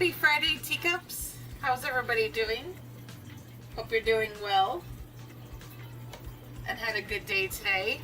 Happy Friday, teacups! How's everybody doing? Hope you're doing well and had a good day today.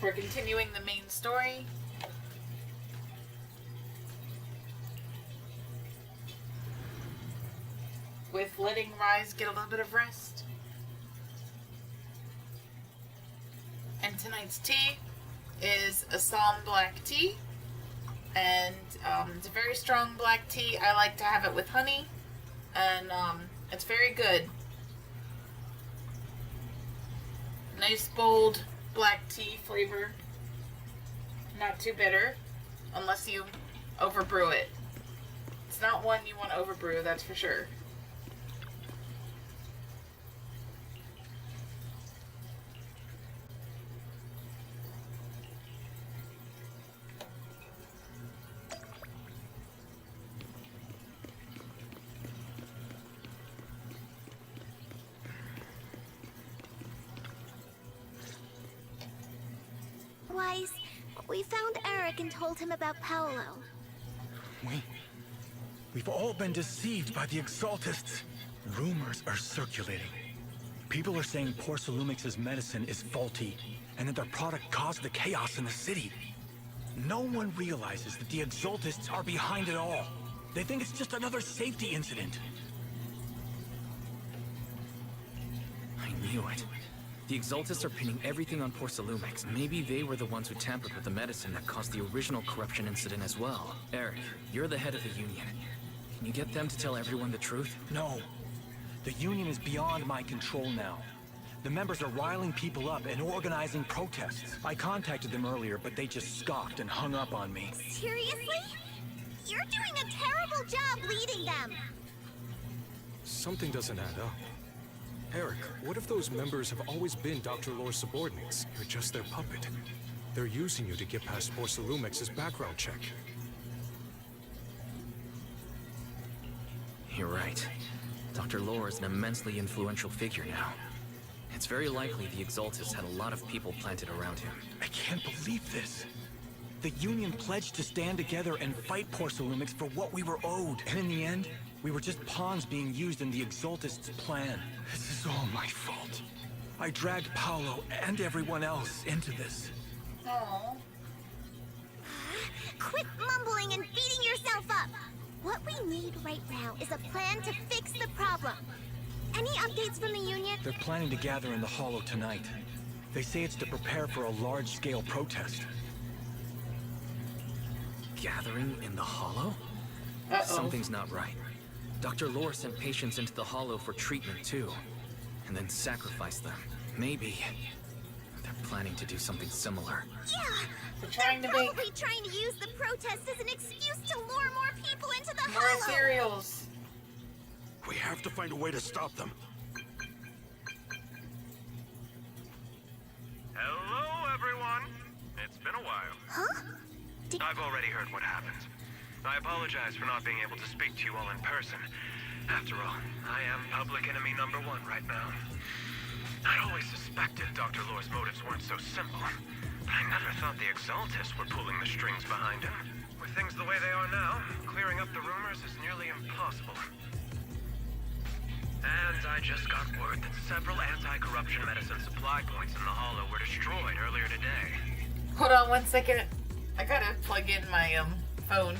We're continuing the main story. With letting Rise get a little bit of rest. And tonight's tea is Assam black tea. And it's a very strong black tea. I like to have it with honey. And it's very good. Nice bold black tea flavor. Not too bitter, unless you overbrew it. It's not one you want to overbrew, that's for sure. Wise, we found Eric and told him about Paolo. We've all been deceived by the Exaltists. Rumors are circulating. People are saying Porcelumix's medicine is faulty, and that their product caused the chaos in the city. No one realizes that the Exaltists are behind it all. They think it's just another safety incident. I knew it. The Exaltists are pinning everything on Porcelumix. Maybe they were the ones who tampered with the medicine that caused the original corruption incident as well. Eric, you're the head of the Union. Can you get them to tell everyone the truth? No. The Union is beyond my control now. The members are riling people up and organizing protests. I contacted them earlier, but they just scoffed and hung up on me. Seriously? You're doing a terrible job leading them! Something doesn't add up. Eric, what if those members have always been Dr. Lore's subordinates? You're just their puppet. They're using you to get past Porcelumix's background check. You're right. Dr. Lore is an immensely influential figure now. It's very likely the Exaltists had a lot of people planted around him. I can't believe this. The Union pledged to stand together and fight Porcelumix for what we were owed. And in the end, we were just pawns being used in the Exaltists' plan. This is all my fault. I dragged Paolo and everyone else into this. Aww. Quit mumbling and beating yourself up! What we need right now is a plan to fix the problem. Any updates from the Union? They're planning to gather in the Hollow tonight. They say it's to prepare for a large-scale protest. Gathering in the Hollow? Uh-oh. Something's not right. Dr. Lore sent patients into the Hollow for treatment too, and then sacrificed them. Maybe they're planning to do something similar. Yeah! They're trying to probably make trying to use the protest as an excuse to lure more people into the more Hollow! cereals. We have to find a way to stop them. Hello, everyone. It's been a while. Huh? I've already heard what happened. I apologize for not being able to speak to you all in person. After all, I am public enemy number one right now. I'd always suspected Dr. Lore's motives weren't so simple, but I never thought the Exaltists were pulling the strings behind him. With things the way they are now, clearing up the rumors is nearly impossible. And I just got word that several anti-corruption medicine supply points in the Hollow were destroyed earlier today. Hold on 1 second. I gotta plug in my phone.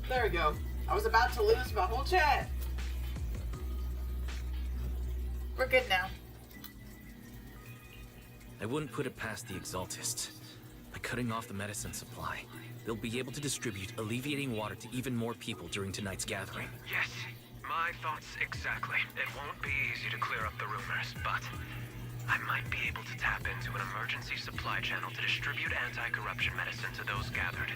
There we go. I was about to lose my whole chat. We're good now. I wouldn't put it past the Exaltists. By cutting off the medicine supply, they'll be able to distribute alleviating water to even more people during tonight's gathering. Yes, my thoughts exactly. It won't be easy to clear up the rumors, but I might be able to tap into an emergency supply channel to distribute anti-corruption medicine to those gathered.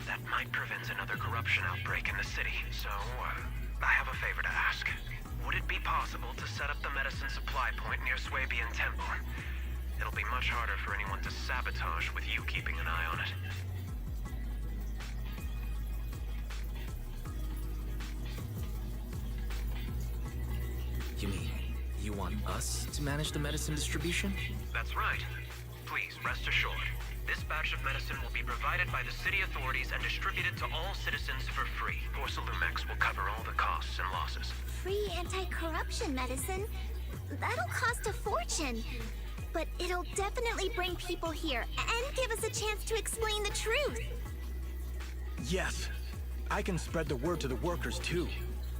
That might prevent another corruption outbreak in the city. So, I have a favor to ask. Would it be possible to set up the medicine supply point near Swabian Temple? It'll be much harder for anyone to sabotage with you keeping an eye on it. You mean, you want us to manage the medicine distribution? That's right. Please, rest assured. This batch of medicine will be provided by the city authorities and distributed to all citizens for free. Porcelumex will cover all the costs and losses. Free anti-corruption medicine? That'll cost a fortune. But it'll definitely bring people here and give us a chance to explain the truth. Yes. I can spread the word to the workers too.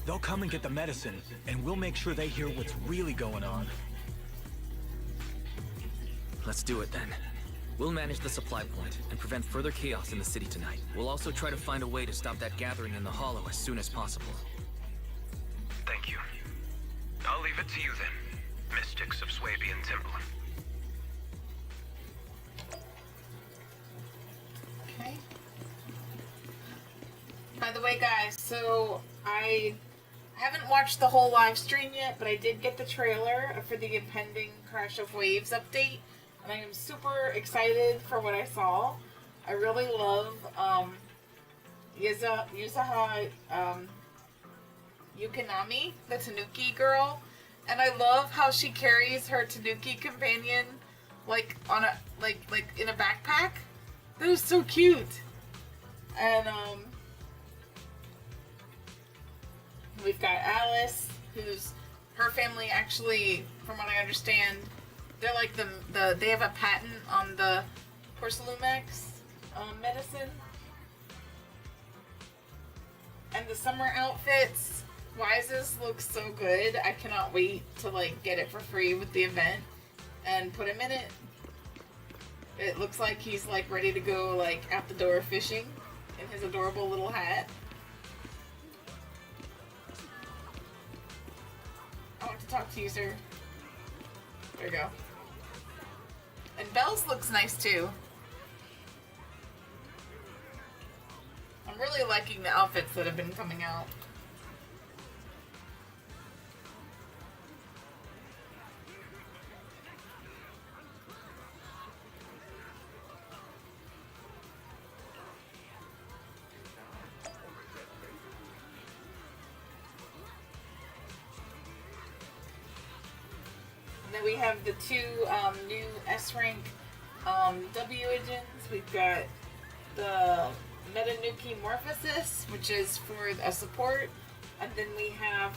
They'll come and get the medicine, and we'll make sure they hear what's really going on. Let's do it then. We'll manage the supply point and prevent further chaos in the city tonight. We'll also try to find a way to stop that gathering in the Hollow as soon as possible. Thank you. I'll leave it to you then, Mystics of Swabian Temple. Okay. By the way, guys, so I haven't watched the whole live stream yet, but I did get the trailer for the impending Crash of Waves update. And I am super excited for what I saw. I really love Yuzaha Yukinami, the Tanuki girl. And I love how she carries her Tanuki companion like on a like in a backpack. That was so cute. And we've got Alice, who's her family actually, from what I understand, they're like they have a patent on the Porcelumex medicine. And the summer outfits, Wise's looks so good. I cannot wait to like get it for free with the event and put him in it. It looks like he's like ready to go like out the door fishing in his adorable little hat. I want to talk to you, sir. There you go. And Belle's looks nice too. I'm really liking the outfits that have been coming out. And then we have the two new S-rank W agents. We've got the Metanuki Morphosis, which is for a support, and then we have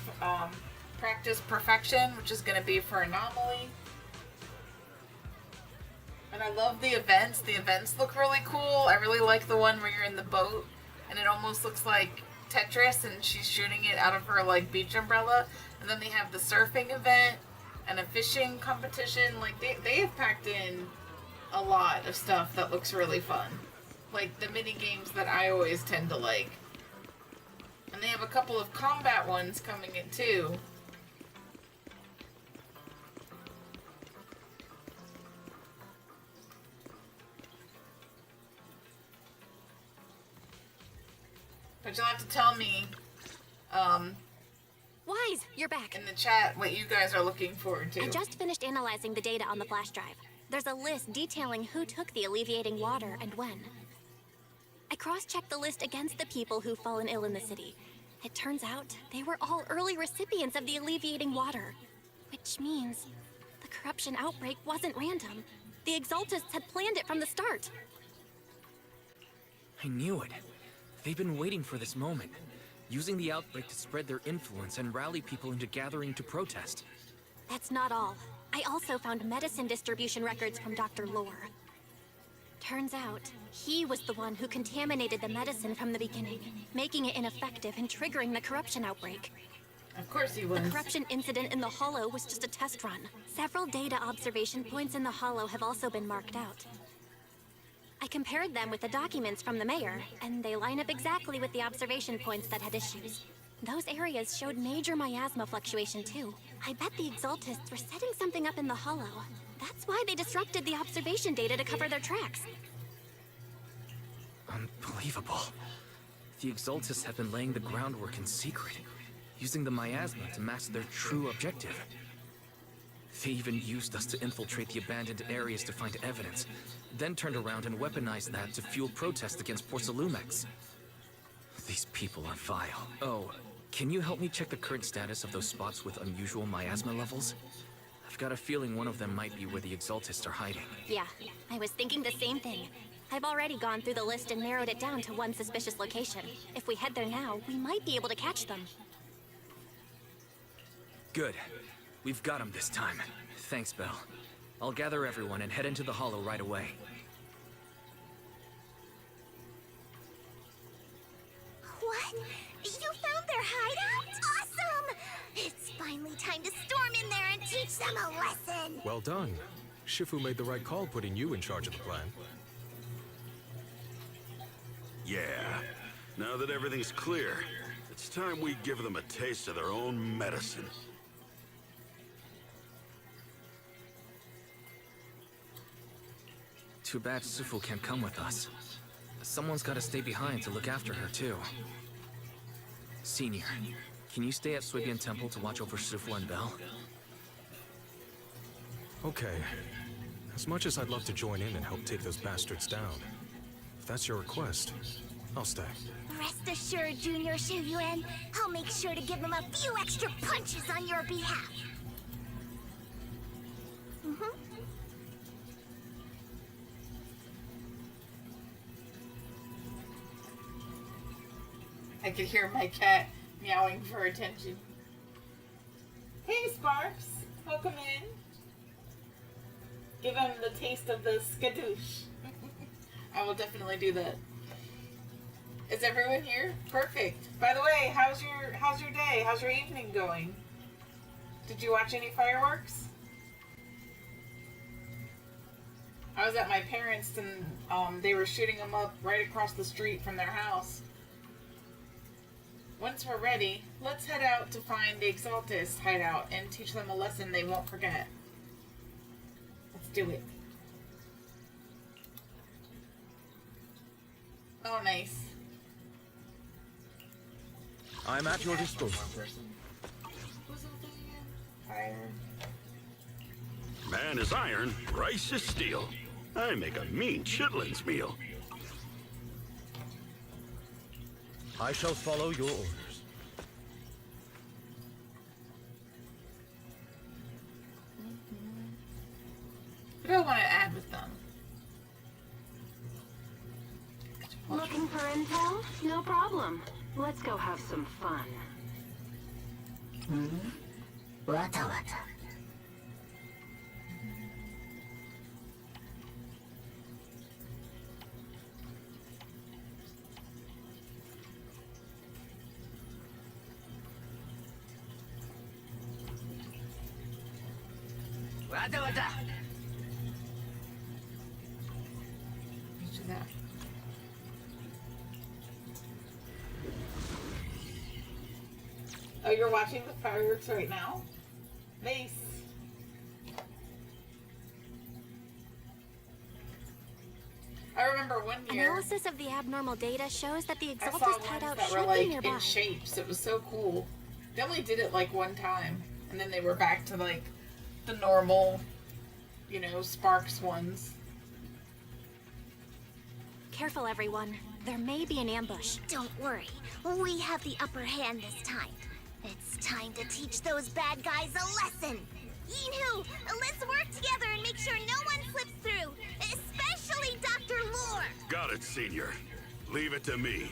Practice Perfection, which is going to be for Anomaly. And I love the events. The events look really cool. I really like the one where you're in the boat, and it almost looks like Tetris, and she's shooting it out of her like beach umbrella. And then they have the surfing event and a fishing competition. Like they have packed in a lot of stuff that looks really fun. Like the mini games that I always tend to like. And they have a couple of combat ones coming in too. But you'll have to tell me Wise, you're back. in the chat what you guys are looking forward to. I just finished analyzing the data on the flash drive. There's a list detailing who took the alleviating water and when. I cross-checked the list against the people who've fallen ill in the city. It turns out they were all early recipients of the alleviating water. Which means the corruption outbreak wasn't random. The Exaltists had planned it from the start. I knew it. They've been waiting for this moment, using the outbreak to spread their influence and rally people into gathering to protest. That's not all. I also found medicine distribution records from Dr. Lore. Turns out, he was the one who contaminated the medicine from the beginning, making it ineffective and triggering the corruption outbreak. Of course he was. The corruption incident in the Hollow was just a test run. Several data observation points in the Hollow have also been marked out. I compared them with the documents from the mayor, and they line up exactly with the observation points that had issues. Those areas showed major miasma fluctuation too. I bet the Exaltists were setting something up in the Hollow. That's why they disrupted the observation data to cover their tracks. Unbelievable. The Exaltists have been laying the groundwork in secret, using the miasma to mask their true objective. They even used us to infiltrate the abandoned areas to find evidence, then turned around and weaponized that to fuel protests against Porcelumex. These people are vile. Oh, can you help me check the current status of those spots with unusual miasma levels? I've got a feeling one of them might be where the Exaltists are hiding. Yeah, I was thinking the same thing. I've already gone through the list and narrowed it down to one suspicious location. If we head there now, we might be able to catch them. Good. We've got them this time. Thanks, Belle. I'll gather everyone and head into the Hollow right away. What? You found their hideout? Awesome! It's finally time to storm in there and teach them a lesson! Well done. Shifu made the right call putting you in charge of the plan. Yeah. Now that everything's clear, it's time we give them a taste of their own medicine. Too bad Sufu can't come with us. Someone's gotta stay behind to look after her, too. Senior, can you stay at Swibian Temple to watch over Sufu and Belle? Okay. As much as I'd love to join in and help take those bastards down, if that's your request, I'll stay. Rest assured, Junior Shuyuan, I'll make sure to give them a few extra punches on your behalf. I could hear my cat meowing for attention. Hey, Sparks. Welcome in. Give him the taste of the skadoosh. I will definitely do that. Is everyone here? Perfect. By the way, how's your day? How's your evening going? Did you watch any fireworks? I was at my parents' and they were shooting them up right across the street from their house. Once we're ready, let's head out to find the Exaltist hideout and teach them a lesson they won't forget. Let's do it. Oh, nice. I'm at your disposal. Fire. Man is iron, rice is steel. I make a mean chitlins meal. I shall follow your orders. What do I want to add with them? Looking for intel? No problem. Let's go have some fun. Wata wata. Let's do that. Oh, you're watching the fireworks right now? Nice. I remember one year Analysis of the abnormal data shows that the I saw Exaltist ones hideout that were should be like nearby. in shapes. It was so cool. They only did it like one time, and then they were back to like the normal, you know, Sparks ones. Careful, everyone. There may be an ambush. Don't worry, we have the upper hand this time. It's time to teach those bad guys a lesson. Yinhu, let's work together and make sure no one slips through, especially Dr. Lore. Got it, Senior. Leave it to me.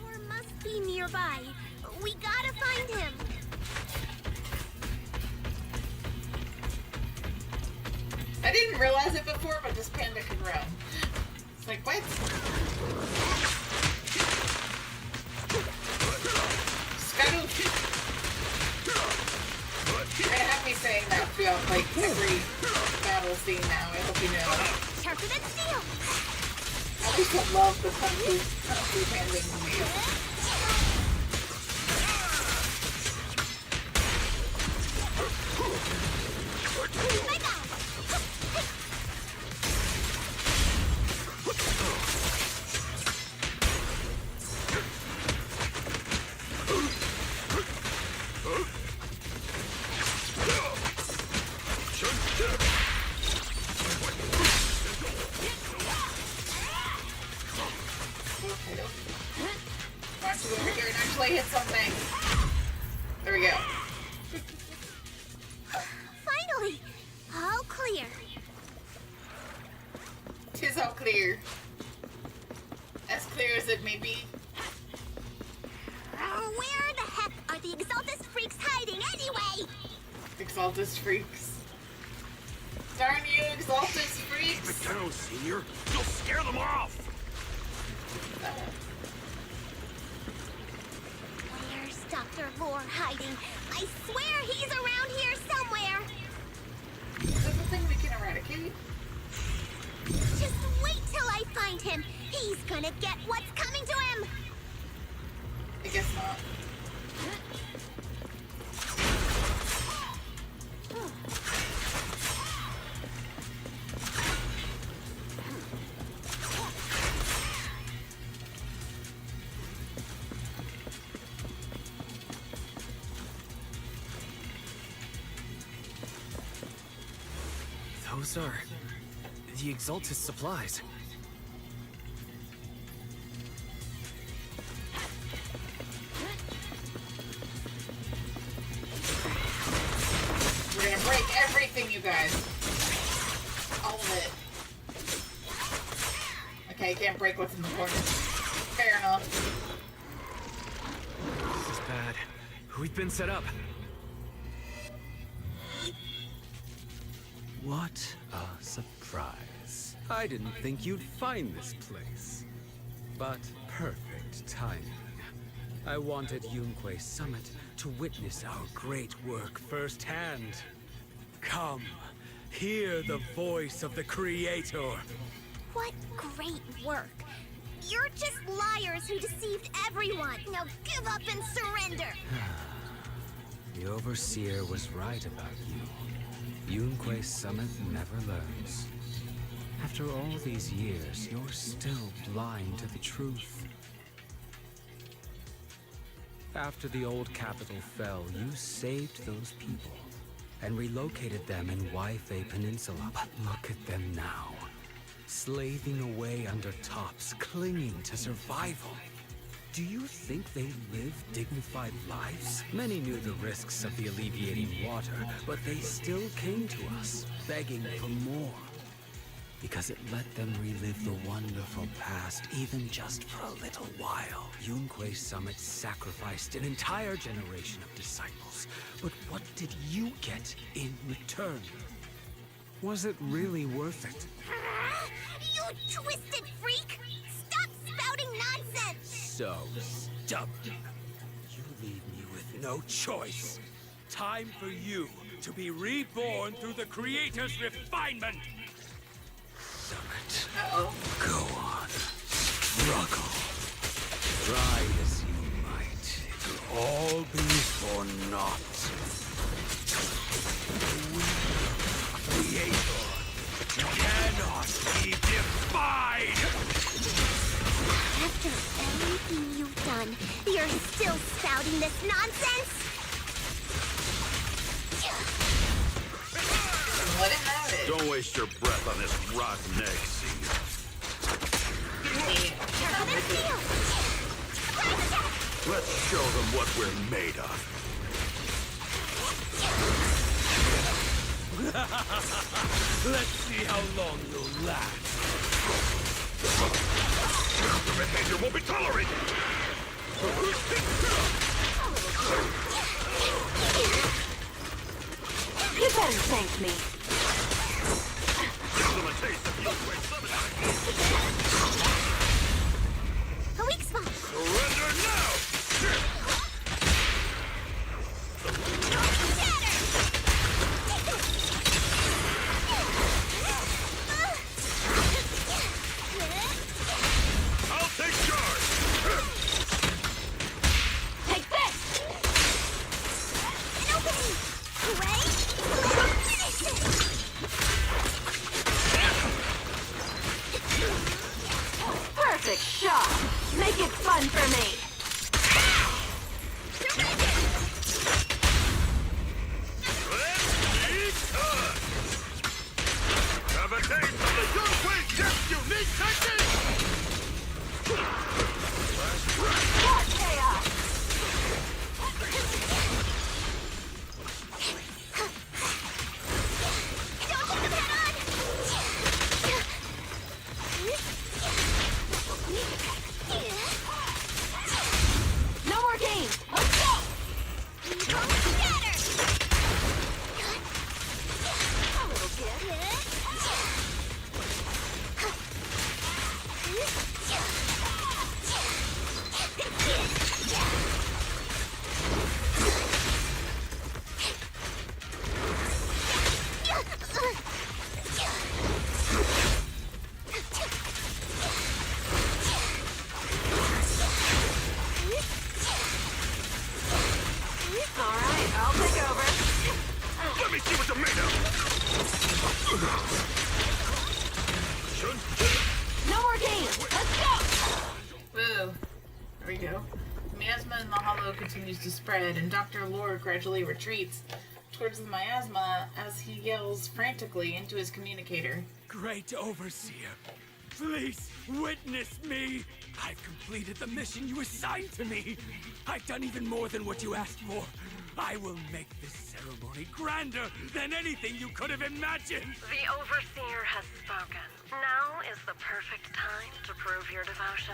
Lore must be nearby. We gotta find him. I didn't realize it before, but this panda can run. It's like, what? Scuttle. You're gonna have me saying that throughout, like, every battle scene now, I hope you know. Sharper than steel. I used to love the Kung Fu Panda movie. Hit something. There we go. Finally, all clear. Tis all clear. As clear as it may be. Where the heck are the Exaltus freaks hiding anyway? Exaltus freaks. Darn you, Exaltus freaks. Keep it down, Senior. You'll scare them off. Dr. Lore hiding. I swear he's around here somewhere. Is that the thing we can eradicate? Just wait till I find him. He's gonna get what's coming to him. I guess not. Those are the Exaltus supplies. We're gonna break everything, you guys. All of it. Okay, can't break what's in the corner. Fair enough. This is bad. We've been set up. What a surprise. I didn't think you'd find this place. But perfect timing. I wanted Yunque Summit to witness our great work firsthand. Come, hear the voice of the Creator. What great work. You're just liars who deceived everyone. Now give up and surrender. The Overseer was right about you. Yunque Summit never learns. After all these years, you're still blind to the truth. After the old capital fell, you saved those people and relocated them in Waifei Peninsula. But look at them now, slaving away under tops, clinging to survival. Do you think they live dignified lives? Many knew the risks of the alleviating water, but they still came to us, begging for more. Because it let them relive the wonderful past, even just for a little while. Yunque Summit sacrificed an entire generation of disciples. But what did you get in return? Was it really worth it? You twisted freak! Stop spouting nonsense! So stubborn. You leave me with no choice. Time for you to be reborn through the Creator's refinement. Summit. Go on. Struggle. Try as you might. It will all be for naught. The Creator cannot be defied! After everything you've done, you're still spouting this nonsense? Let him have it. Don't waste your breath on this rotten egg, Senior. Let's show them what we're made of. Let's see how long you'll last. The behavior won't be tolerated! You better thank me. taste of your great A weak spot. Surrender now! I'll take charge! Take this! An opening! Wait! Finish it! Perfect shot! Make it fun for me! Have a taste of the Yunhui Jet's unique technique! What chaos! Don't hit them head on! No more games! Let's go! Scatter! A little gift. Alright, I'll take over. Let me see what you're made of! No more games! Let's go! Woo. There we go. The miasma in the hollow continues to spread, and Dr. Lore gradually retreats towards the miasma as he yells frantically into his communicator. Great Overseer, please witness me. I've completed the mission you assigned to me. I've done even more than what you asked for. I will make this ceremony grander than anything you could have imagined. The Overseer has spoken. Now is the perfect time to prove your devotion.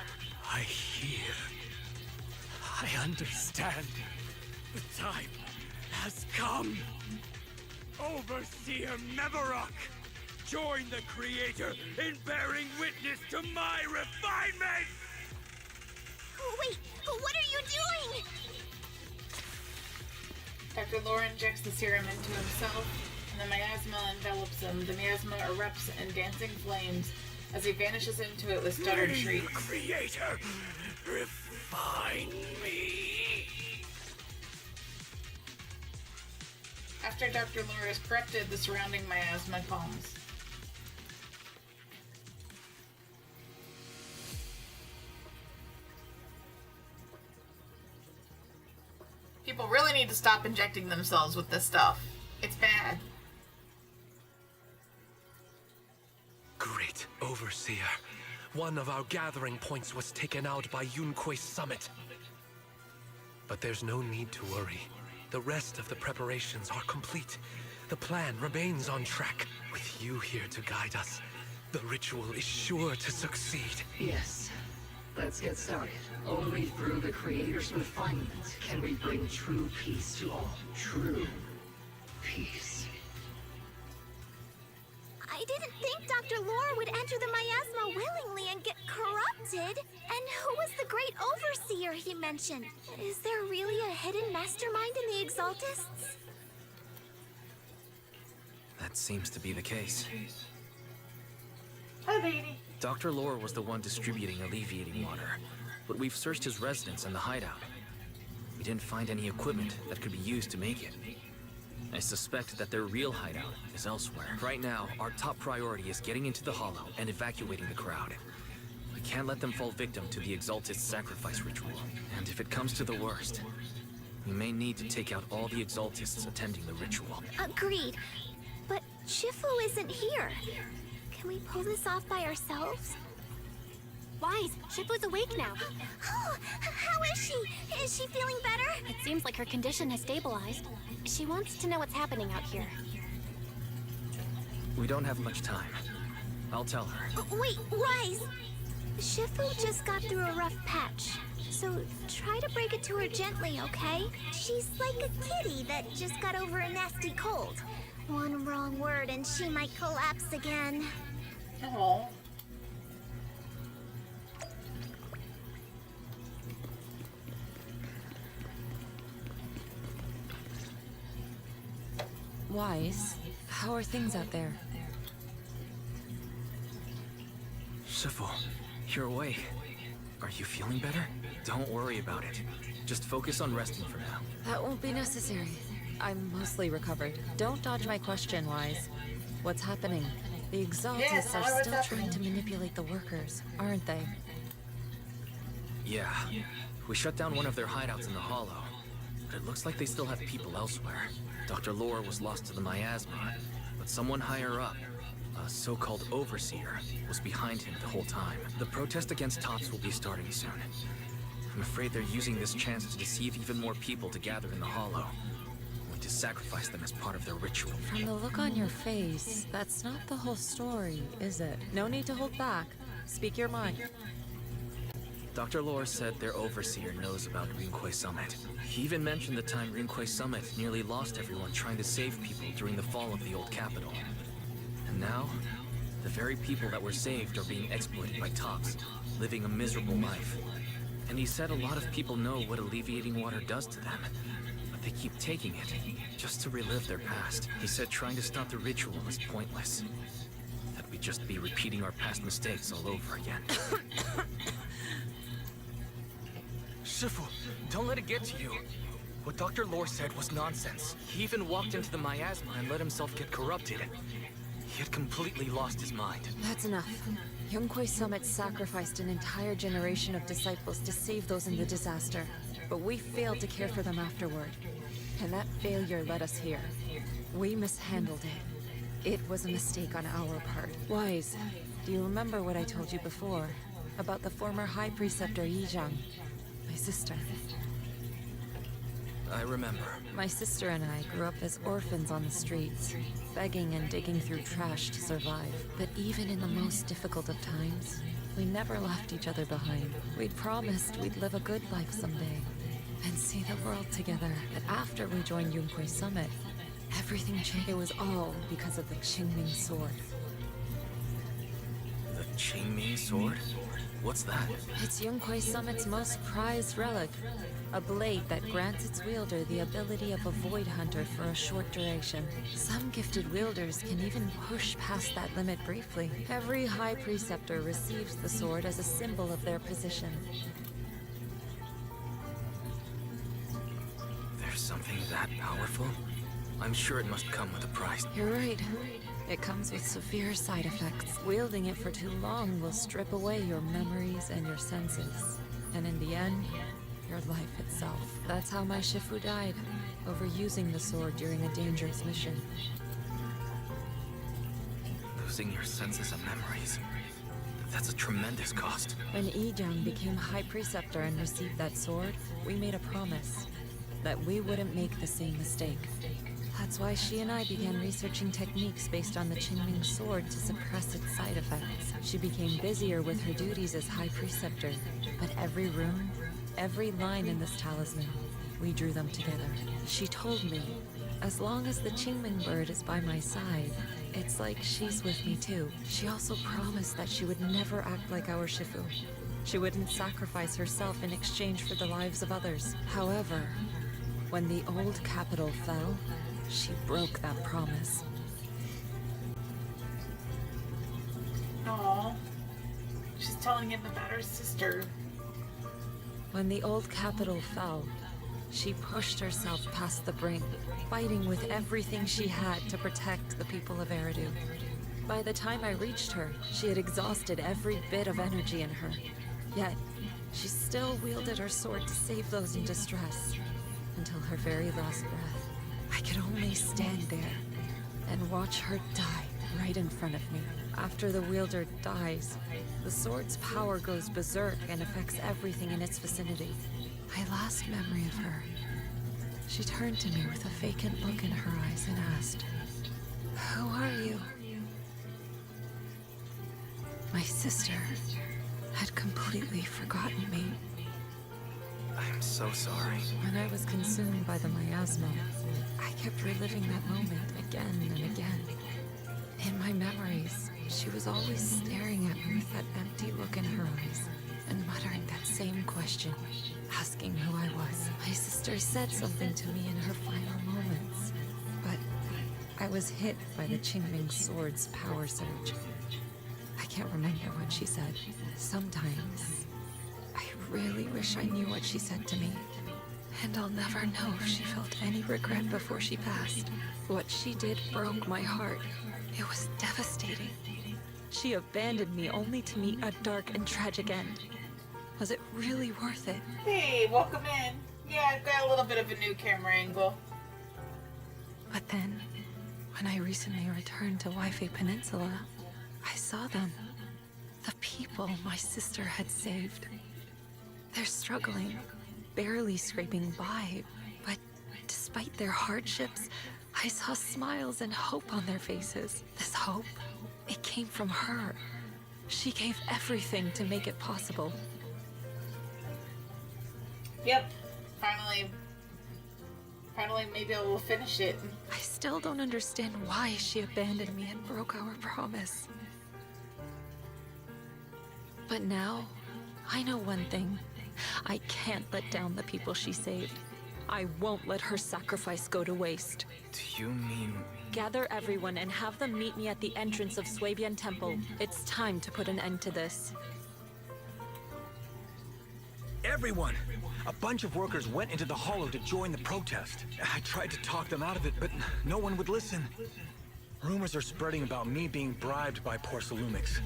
I hear. I understand. The time has come. Overseer Mevarok, join the Creator in bearing witness to my refinement! Wait, what are you doing? Dr. Lore injects the serum into himself, and the miasma envelops him. The miasma erupts in dancing flames as he vanishes into it with stuttered shrieks. Creator, refine me. After Dr. Lore is corrupted, the surrounding miasma calms. People really need to stop injecting themselves with this stuff. It's bad. Great Overseer. One of our gathering points was taken out by Yunkui's summit. But there's no need to worry. The rest of the preparations are complete. The plan remains on track. With you here to guide us, the ritual is sure to succeed. Yes. Let's get started. Only through the Creator's refinement can we bring true peace to all. True peace. I didn't think Dr. Lore would enter the miasma willingly and get corrupted. And who was the great overseer he mentioned? Is there really a hidden mastermind in the Exaltists? That seems to be the case. Hi, baby. Dr. Lore was the one distributing alleviating water, but we've searched his residence and the hideout. We didn't find any equipment that could be used to make it. I suspect that their real hideout is elsewhere. Right now, our top priority is getting into the hollow and evacuating the crowd. We can't let them fall victim to the Exaltist sacrifice ritual. And if it comes to the worst, we may need to take out all the Exaltists attending the ritual. Agreed. But Shifu isn't here. Can we pull this off by ourselves? Wise, Shifu's awake now. Oh, how is she? Is she feeling better? It seems like her condition has stabilized. She wants to know what's happening out here. We don't have much time. I'll tell her. Wait, Wise! Shifu just got through a rough patch. So try to break it to her gently, okay? She's like a kitty that just got over a nasty cold. One wrong word and she might collapse again. Oh. Wise, how are things out there? Shifu, you're awake. Are you feeling better? Don't worry about it. Just focus on resting for now. That won't be necessary. I'm mostly recovered. Don't dodge my question, Wise. What's happening? The Exaltists are still trying to manipulate the workers, aren't they? Yeah. We shut down one of their hideouts in the Hollow. But it looks like they still have people elsewhere. Dr. Lore was lost to the miasma, but someone higher up, a so-called overseer, was behind him the whole time. The protest against Tops will be starting soon. I'm afraid they're using this chance to deceive even more people to gather in the Hollow, only to sacrifice them as part of their ritual. From the look on your face, that's not the whole story, is it? No need to hold back. Speak your mind. Dr. Lore said their overseer knows about Rinkwei Summit. He even mentioned the time Rinkwei Summit nearly lost everyone trying to save people during the fall of the old capital. And now, the very people that were saved are being exploited by Tops, living a miserable life. And he said a lot of people know what alleviating water does to them, but they keep taking it, just to relive their past. He said trying to stop the ritual is pointless. That we'd just be repeating our past mistakes all over again. Shifu, don't let it get to you. What Dr. Lore said was nonsense. He even walked into the miasma and let himself get corrupted. He had completely lost his mind. That's enough. Yunkwei Summit sacrificed an entire generation of disciples to save those in the disaster, but we failed to care for them afterward. And that failure led us here. We mishandled it. It was a mistake on our part. Wise, do you remember what I told you before? About the former High Preceptor Yizhang? My sister. I remember. My sister and I grew up as orphans on the streets, begging and digging through trash to survive. But even in the most difficult of times, we never left each other behind. We'd promised we'd live a good life someday, and see the world together. But after we joined Yunkwei Summit, everything changed. It was all because of the Qingming sword. The Qingming sword? What's that? It's Yunkwei Summit's most prized relic. A blade that grants its wielder the ability of a void hunter for a short duration. Some gifted wielders can even push past that limit briefly. Every High Preceptor receives the sword as a symbol of their position. There's something that powerful? I'm sure it must come with a price. You're right. It comes with severe side effects. Wielding it for too long will strip away your memories and your senses. And in the end, your life itself. That's how my Shifu died, overusing the sword during a dangerous mission. Losing your senses and memories. That's a tremendous cost. When Yizhang became High Preceptor and received that sword, we made a promise that we wouldn't make the same mistake. That's why she and I began researching techniques based on the Qingming sword to suppress its side effects. She became busier with her duties as High Preceptor, but every rune, every line in this talisman, we drew them together. She told me, as long as the Qingming bird is by my side, it's like she's with me too. She also promised that she would never act like our Shifu. She wouldn't sacrifice herself in exchange for the lives of others. However, when the old capital fell, she broke that promise. Aww. She's telling him about her sister. When the old capital fell, she pushed herself past the brink, fighting with everything she had to protect the people of Eridu. By the time I reached her, she had exhausted every bit of energy in her. Yet, she still wielded her sword to save those in distress, until her very last breath. I could only stand there and watch her die right in front of me. After the wielder dies, the sword's power goes berserk and affects everything in its vicinity. My last memory of her, she turned to me with a vacant look in her eyes and asked, "Who are you?" My sister had completely forgotten me. I'm so sorry. When I was consumed by the miasma, I kept reliving that moment again and again. In my memories, She was always staring at me with that empty look in her eyes and muttering that same question, asking who I was. My sister said something to me in her final moments, but I was hit by the Qingming sword's power surge. I can't remember what she said. Sometimes, I really wish I knew what she said to me. And I'll never know if she felt any regret before she passed. What she did broke my heart. It was devastating. She abandoned me only to meet a dark and tragic end. Was it really worth it? Hey, welcome in. Yeah, I've got a little bit of a new camera angle. But then, when I recently returned to Waifei Peninsula, I saw them. The people my sister had saved. They're struggling, barely scraping by, but despite their hardships, I saw smiles and hope on their faces. This hope, it came from her. She gave everything to make it possible. Yep, finally maybe I will finish it. I still don't understand why she abandoned me and broke our promise. But now, I know one thing. I can't let down the people she saved. I won't let her sacrifice go to waste. Do you mean... Gather everyone and have them meet me at the entrance of Suibian Temple. It's time to put an end to this. Everyone! A bunch of workers went into the hollow to join the protest. I tried to talk them out of it, but no one would listen. Rumors are spreading about me being bribed by Porcelumix.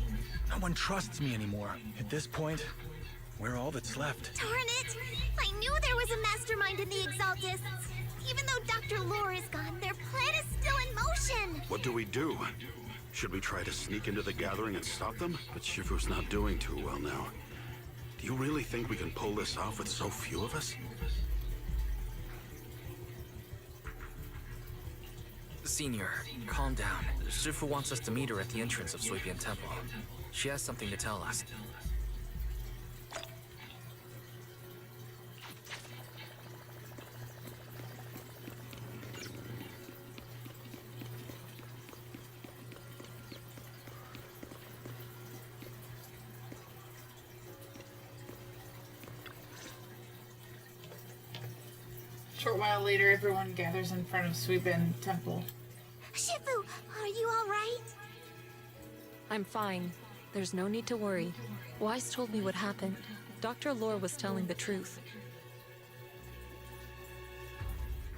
No one trusts me anymore. At this point, we're all that's left. Darn it! I knew there was a mastermind in the Exaltists. Even though Dr. Lore is gone, their plan is still in motion. What do we do? Should we try to sneak into the gathering and stop them? But Shifu's not doing too well now. Do you really think we can pull this off with so few of us? Senior, calm down. Shifu wants us to meet her at the entrance of Suibian Temple. She has something to tell us. A short while later, everyone gathers in front of Suibian Temple. Shifu, are you alright? I'm fine. There's no need to worry. Wise told me what happened. Dr. Lore was telling the truth.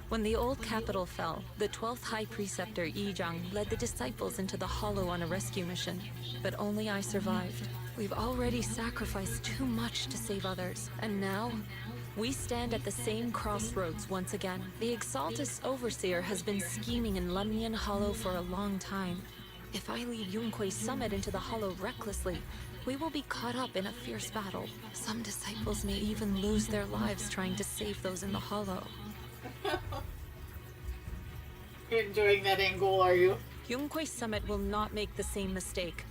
When the old capital fell, the 12th High Preceptor Yi Zhang led the disciples into the Hollow on a rescue mission. But only I survived. We've already sacrificed too much to save others. And now, we stand at the same crossroads once again. The Exaltus Overseer has been scheming in Lemnian Hollow for a long time. If I lead Yunque's summit into the Hollow recklessly, we will be caught up in a fierce battle. Some disciples may even lose their lives trying to save those in the Hollow. You're enjoying that angle, are you? Yunque's summit will not make the same mistake.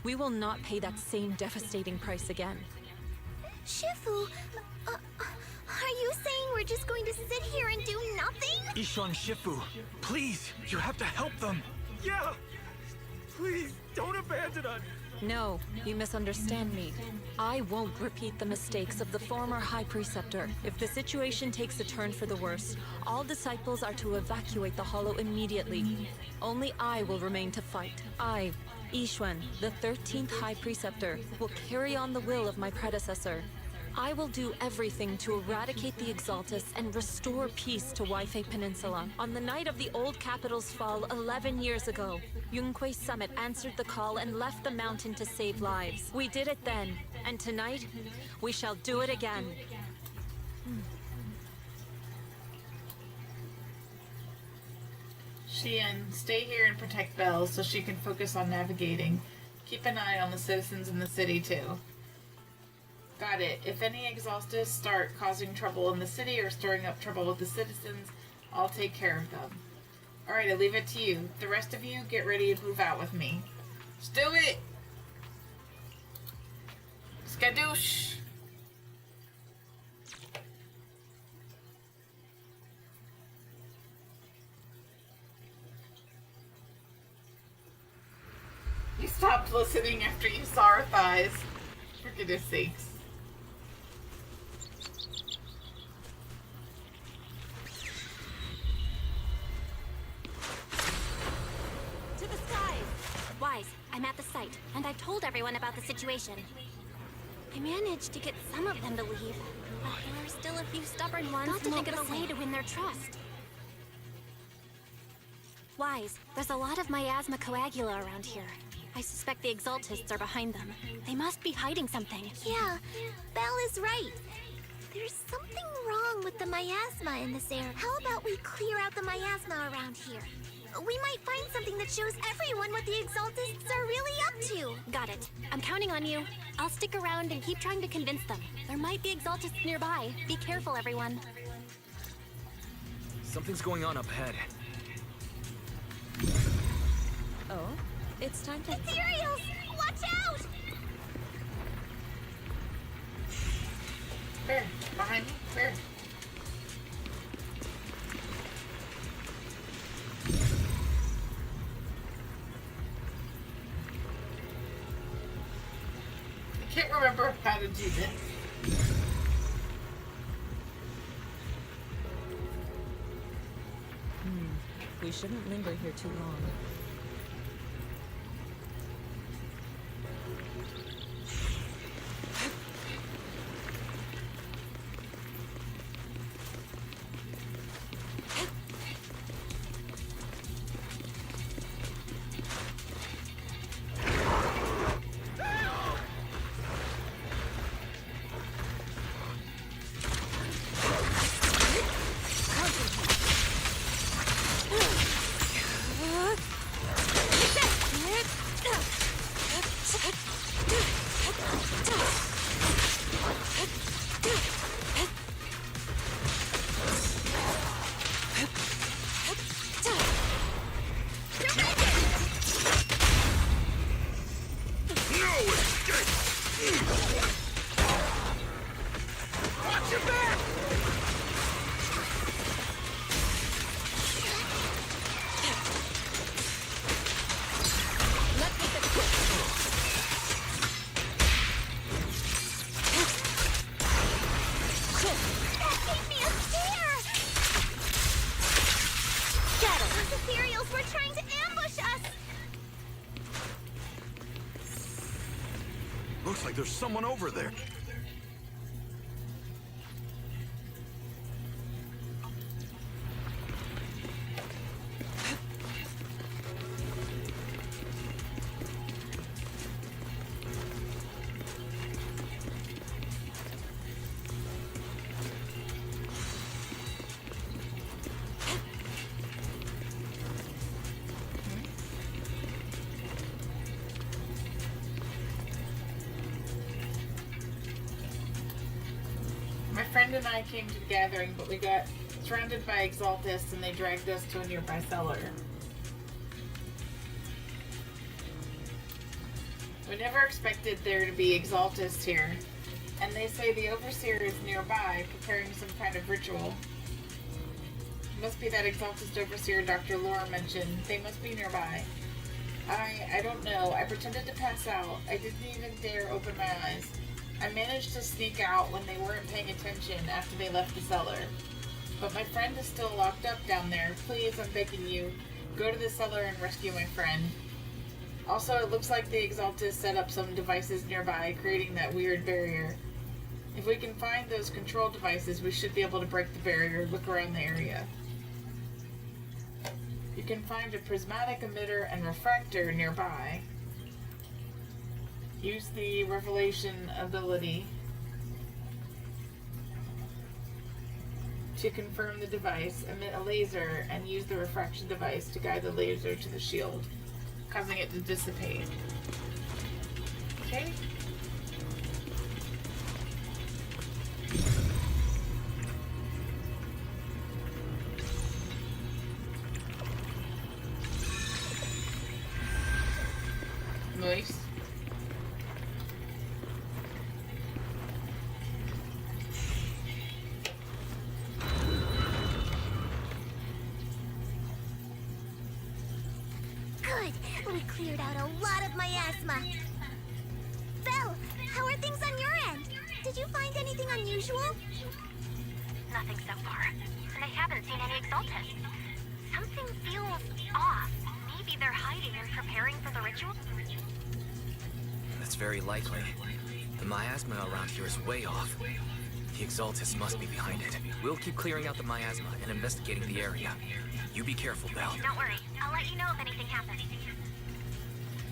We will not pay that same devastating price again. Shifu, are you saying we're just going to sit here and do nothing? Ishan Shifu, please, you have to help them. Yeah! Please, don't abandon us! No, you misunderstand me. I won't repeat the mistakes of the former High Preceptor. If the situation takes a turn for the worse, all disciples are to evacuate the Hollow immediately. Only I will remain to fight. I, Yixuan, the 13th High Preceptor, will carry on the will of my predecessor. I will do everything to eradicate the Exaltus and restore peace to Waifei Peninsula. On the night of the old capital's fall 11 years ago, Yunque's summit answered the call and left the mountain to save lives. We did it then, and tonight, we shall do it again. Xian, stay here and protect Belle so she can focus on navigating. Keep an eye on the citizens in the city, too. Got it. If any Exhaustus start causing trouble in the city or stirring up trouble with the citizens, I'll take care of them. Alright, I leave it to you. The rest of you, get ready to move out with me. Let's do it! Skadoosh! You stopped listening after you saw our thighs. For goodness sakes. To the skies! Wise, I'm at the site, and I've told everyone about the situation. I managed to get some of them to leave, but there are still a few stubborn ones who won't go away to win their trust. Wise, there's a lot of miasma coagula around here. I suspect the Exaltists are behind them. They must be hiding something. Yeah, Belle is right. There's something wrong with the miasma in this area. How about we clear out the miasma around here? We might find something that shows everyone what the Exaltists are really up to. Got it. I'm counting on you. I'll stick around and keep trying to convince them. There might be Exaltists nearby. Be careful, everyone. Something's going on up ahead. Oh, it's time to... Ethereals! Watch out! Where? Behind me? Where? I can't remember how to do this. We shouldn't linger here too long. Looks like there's someone over there. My friend and I came to the gathering, but we got surrounded by Exaltists and they dragged us to a nearby cellar. We never expected there to be Exaltists here, and they say the Overseer is nearby preparing some kind of ritual. It must be that Exaltist Overseer Dr. Laura mentioned. They must be nearby. I don't know. I pretended to pass out. I didn't even dare open my eyes. I managed to sneak out when they weren't paying attention after they left the cellar. But my friend is still locked up down there. Please, I'm begging you, go to the cellar and rescue my friend. Also, it looks like the Exaltists set up some devices nearby, creating that weird barrier. If we can find those control devices, we should be able to break the barrier. Look around the area. You can find a prismatic emitter and refractor nearby. Use the revelation ability to confirm the device, emit a laser, and use the refraction device to guide the laser to the shield, causing it to dissipate. Okay? Nice. Good. We cleared out a lot of miasma. Belle, how are things on your end? Did you find anything unusual? Nothing so far. And I haven't seen any exaltists. Something feels off. Maybe they're hiding and preparing for the ritual? That's very likely. The miasma around here is way off. The exaltists must be behind it. We'll keep clearing out the miasma and investigating the area. You be careful, Belle. Don't worry. I'll let you know if anything happens.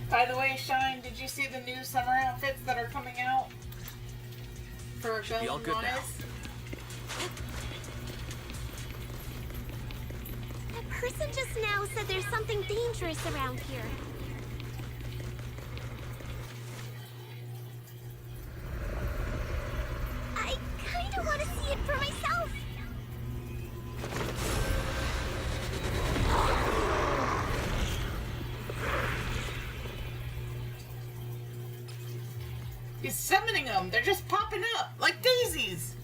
By the way, Shine, did you see the new summer outfits that are coming out? For Should be all good now. That person just now said there's something dangerous around here. I kinda wanna see it for myself. He's summoning them. They're just popping up like daisies.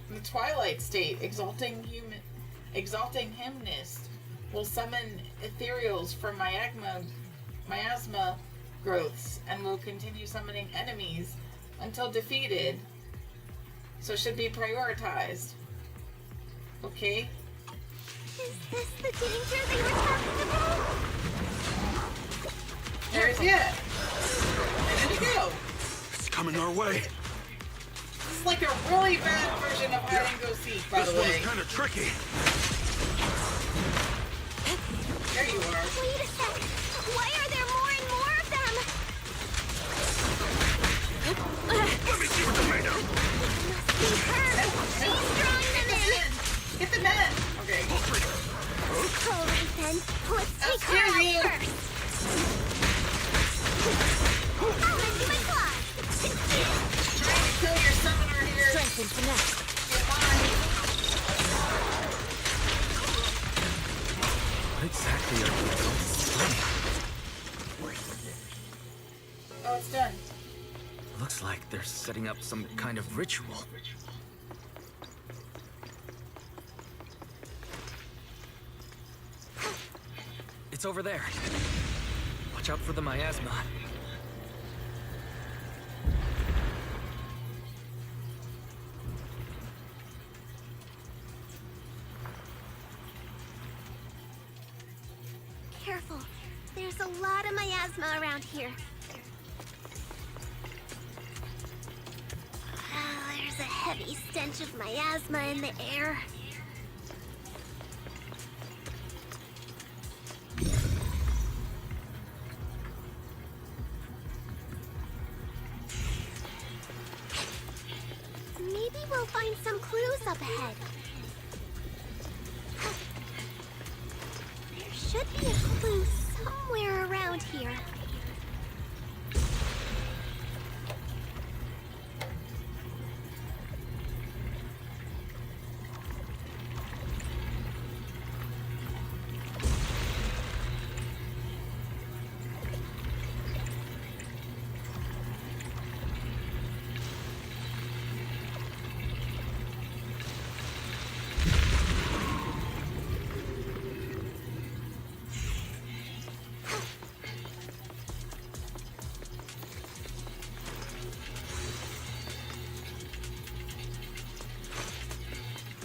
In the twilight state, exalting hymnist will summon ethereals from miasma growths and will continue summoning enemies until defeated. So should be prioritized. Okay. Is this the danger they were talking about? There's it. Where did it go? It's coming our way. This is like a really bad version of hide and go seek, by the way. This one's kind of tricky. There you are. Wait a sec. Why are there more and more of them? Let me see what they're made of. Must be her. She's drawing them in. Get the men. Okay. Alright then. Let's take her Excuse out me. first. I'll lend you my claws. Trying to kill your summoner here. Strength and finesse. Get mine. What exactly are the exaltists doing? Oh, it's done. Looks like they're setting up some kind of ritual. It's over there. Watch out for the miasma. Careful. There's a lot of miasma around here. There's a heavy stench of miasma in the air. Maybe we'll find some clues up ahead. There should be a clue somewhere around here.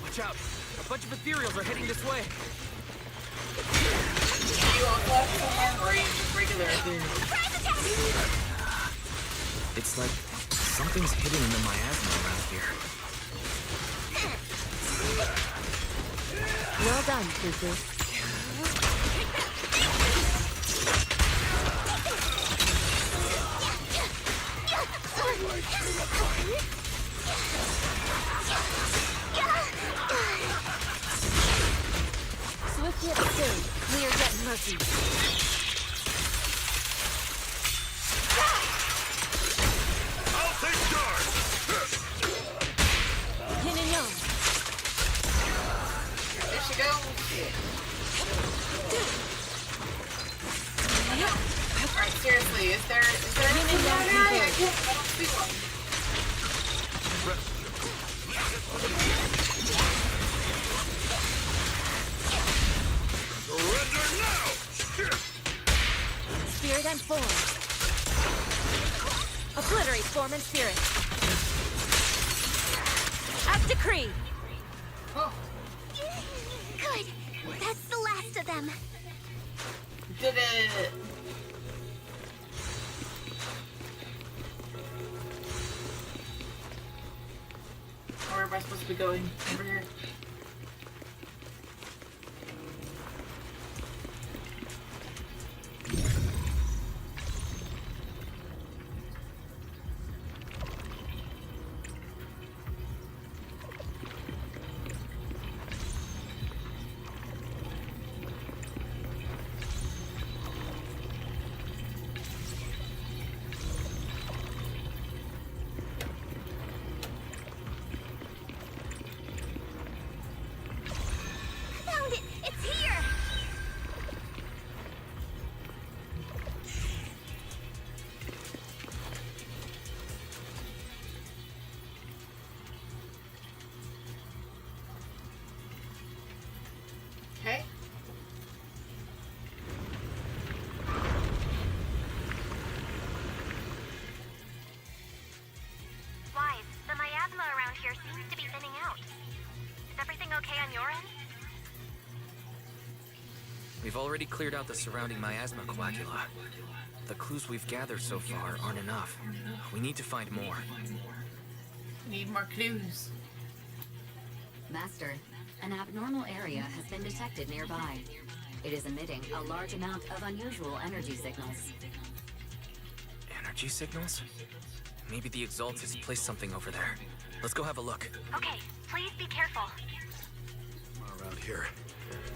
Watch out! A bunch of ethereals are heading this way. Are you on left somewhere, or are you just regular ethereal? It's like something's hidden in the miasma around here. Well done, Cuckoo. Swift yet still, clear yet mercy. I'll take charge. Yin and yang. There she goes. Alright, seriously, is there anything down there? I don't see one. Surrender now! Transform. Obliterate form and spirit. As decree. Oh, Good. That's the last of them. did it? Where am I supposed to be going? Over here. Found it! It's here! Okay. Wise, the miasma around here seems to be thinning out. Is everything okay on your end? We've already cleared out the surrounding miasma coagula. The clues we've gathered so far aren't enough. We need to find more. Need more clues. Master, an abnormal area has been detected nearby. It is emitting a large amount of unusual energy signals. Energy signals? Maybe the Exaltists placed something over there. Let's go have a look. Okay, please be careful. Around here.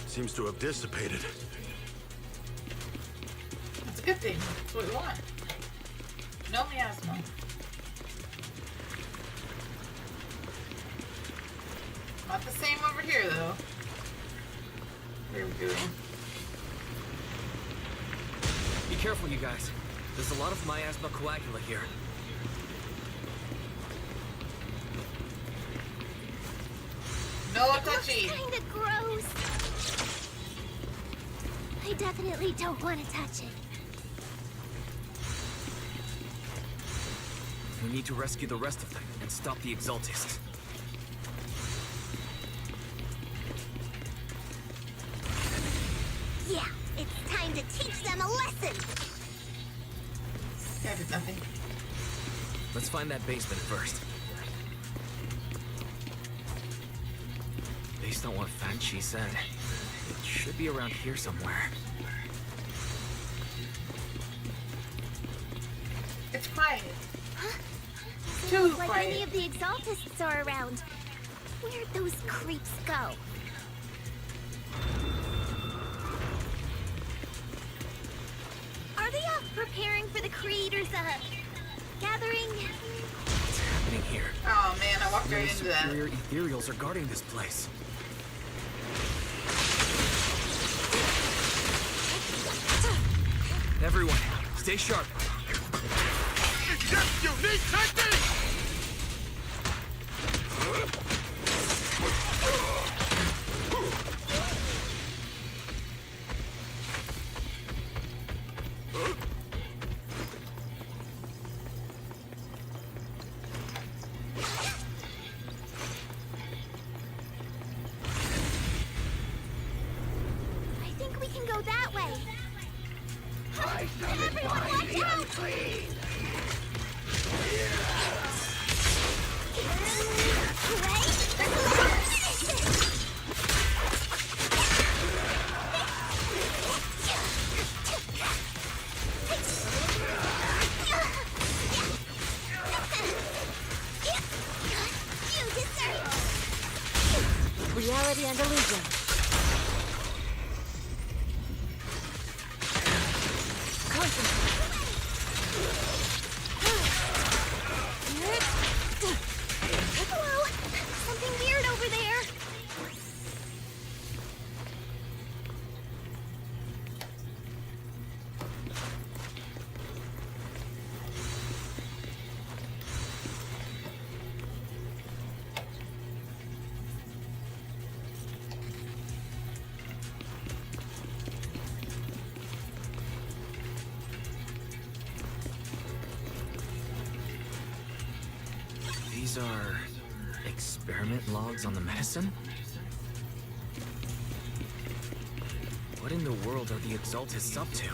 Seems to have dissipated. That's a good thing. That's what we want. No miasma. Not the same over here, though. What are we doing? Be careful, you guys. There's a lot of miasma coagula here. No touchy. Kinda gross. I definitely don't want to touch it. We need to rescue the rest of them and stop the Exaltists. Yeah, it's time to teach them a lesson. Yeah, I did nothing. Let's find that basement first. Based on what Fan Chi said, it should be around here somewhere. It's quiet. Huh? Too Doesn't look like quiet. any of the Exaltists are around. Where'd those creeps go? Are they off preparing for the Creators' gathering? What's happening here? Oh man, I walked right Many into that. superior ethereals are guarding this place. Everyone, stay sharp. Just unique technique! I think we can go that way. Everyone, watch out! Reality and illusion. Hello? Something weird over there. These are experiment logs on the medicine? What in the world are the Exaltists up to?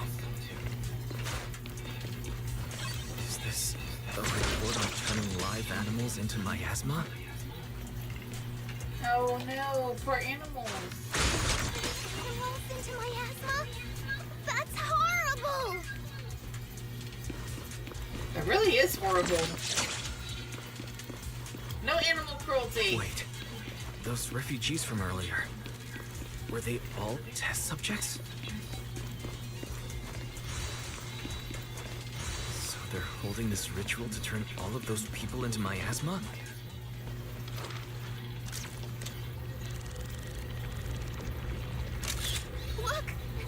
Is this a report on turning live animals into miasma? Oh no, poor animals. Animals into miasma? That's horrible! It really is horrible. No animal cruelty. Wait, those refugees from earlier, were they all test subjects? So they're holding this ritual to turn all of those people into miasma? Look!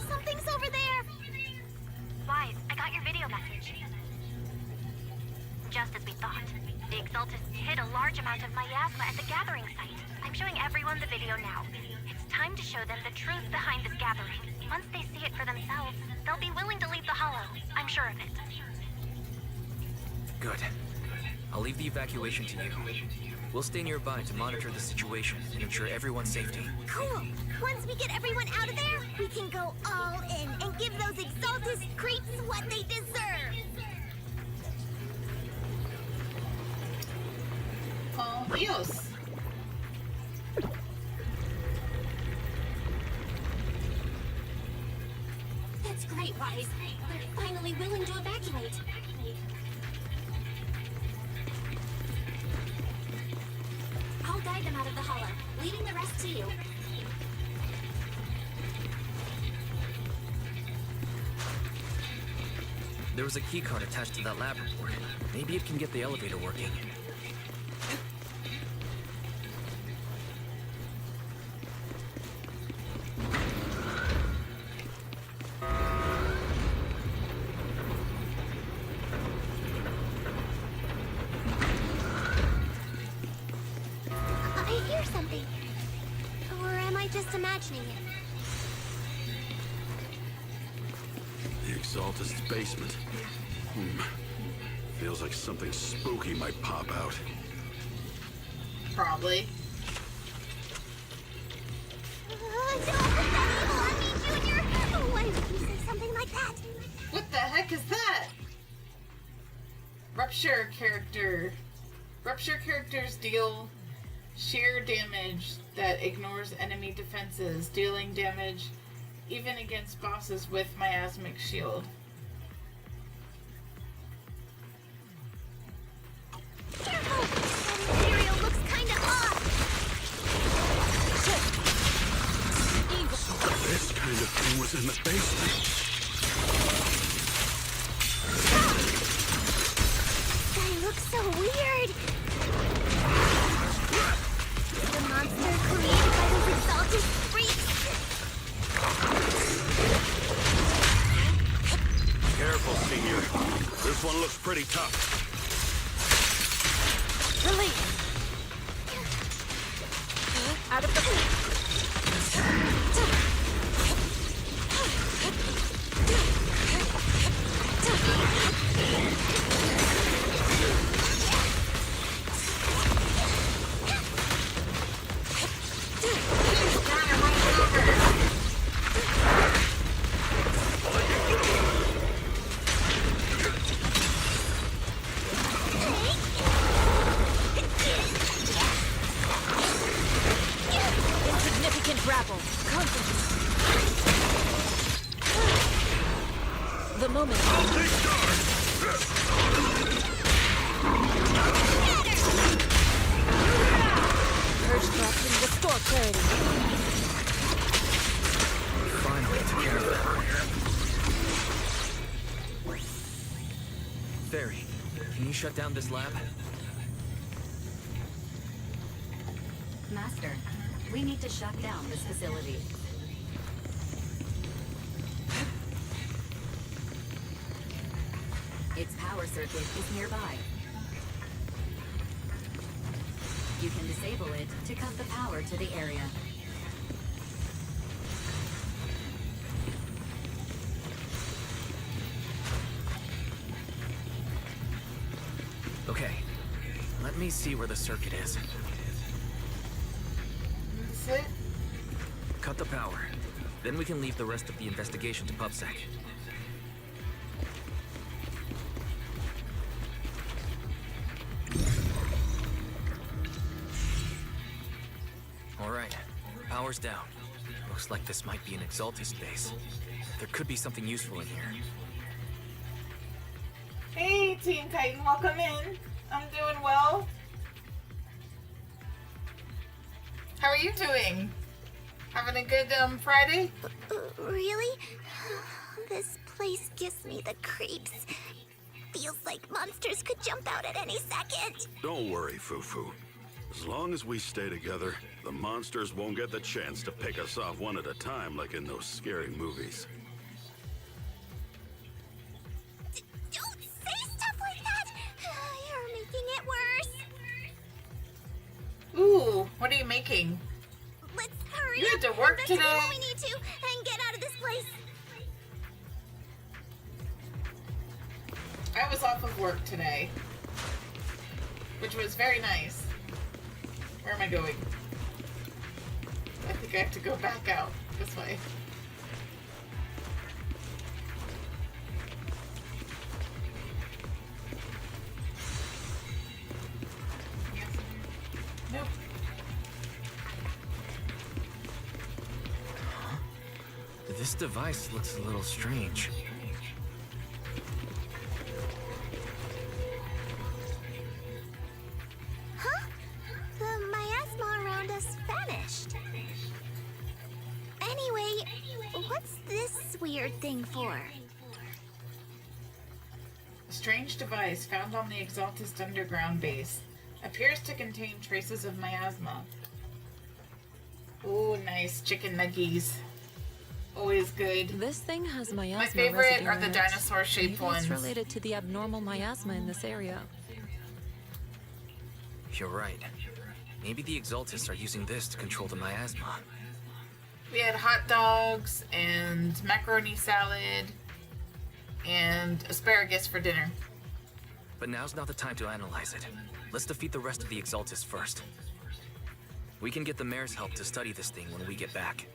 Something's over there! Wise, I got your video message. Just as we thought. The Exaltists hid a large amount of miasma at the gathering site. I'm showing everyone the video now. It's time to show them the truth behind this gathering. Once they see it for themselves, they'll be willing to leave the Hollow. I'm sure of it. Good. I'll leave the evacuation to you. We'll stay nearby to monitor the situation and ensure everyone's safety. Cool! Once we get everyone out of there, we can go all in and give those Exaltist creeps what they deserve! Oh, Eos. That's great, Wise. They're finally willing to evacuate. I'll guide them out of the hollow, leaving the rest to you. There was a keycard attached to that lab report. Maybe it can get the elevator working. I hear something. Or am I just imagining it? The Exaltist's basement. Feels like something spooky might pop out. Probably. Don't put that evil on me, Junior! Why would you say something like that? What the heck is that? Rupture character. Rupture characters deal sheer damage that ignores enemy defenses, dealing damage even against bosses with miasmic shield. Careful! That material looks kinda off! So this kind of thing was in the basement. That looks so weird! The monster created by those Exalted freaks! Careful, Senior. This one looks pretty tough. Release! Out of the... Insignificant grapple. Concentrate. The moment. Purge drops and restore clarity. Finally took care of that. Fairy, can you shut down this lab? Master, we need to shut down this facility. Its power circuit is nearby. You can disable it to cut the power to the area. Okay, Let me see where the circuit is. That's it? Cut the power. Then we can leave the rest of the investigation to PubSec. Alright, power's down. Looks like this might be an Exaltus base. There could be something useful in here. Hey, Teen Titan, welcome in. I'm doing well. How are you doing? Having a good Friday? Really? This place gives me the creeps. Feels like monsters could jump out at any second. Don't worry, Fufu. As long as we stay together, the monsters won't get the chance to pick us off one at a time like in those scary movies. Don't say stuff like that! You're making it worse. Ooh, what are you making? Let's hurry You up. had to work Investigate today? what we need to and get out of this place. I was off of work today, which was very nice. Where am I going? I think I have to go back out this way. Nope. This device looks a little strange. Huh? The miasma around us vanished. Anyway, what's this weird thing for? A strange device found on the Exaltist underground base appears to contain traces of miasma. Ooh, nice chicken nuggies. Always good. This thing has miasma. My favorite residue are the in it. dinosaur-shaped Maybe ones. It's related to the abnormal miasma in this area. You're right. Maybe the Exaltists are using this to control the miasma. We had hot dogs and macaroni salad and asparagus for dinner. But now's not the time to analyze it. Let's defeat the rest of the Exaltists first. We can get the mayor's help to study this thing when we get back.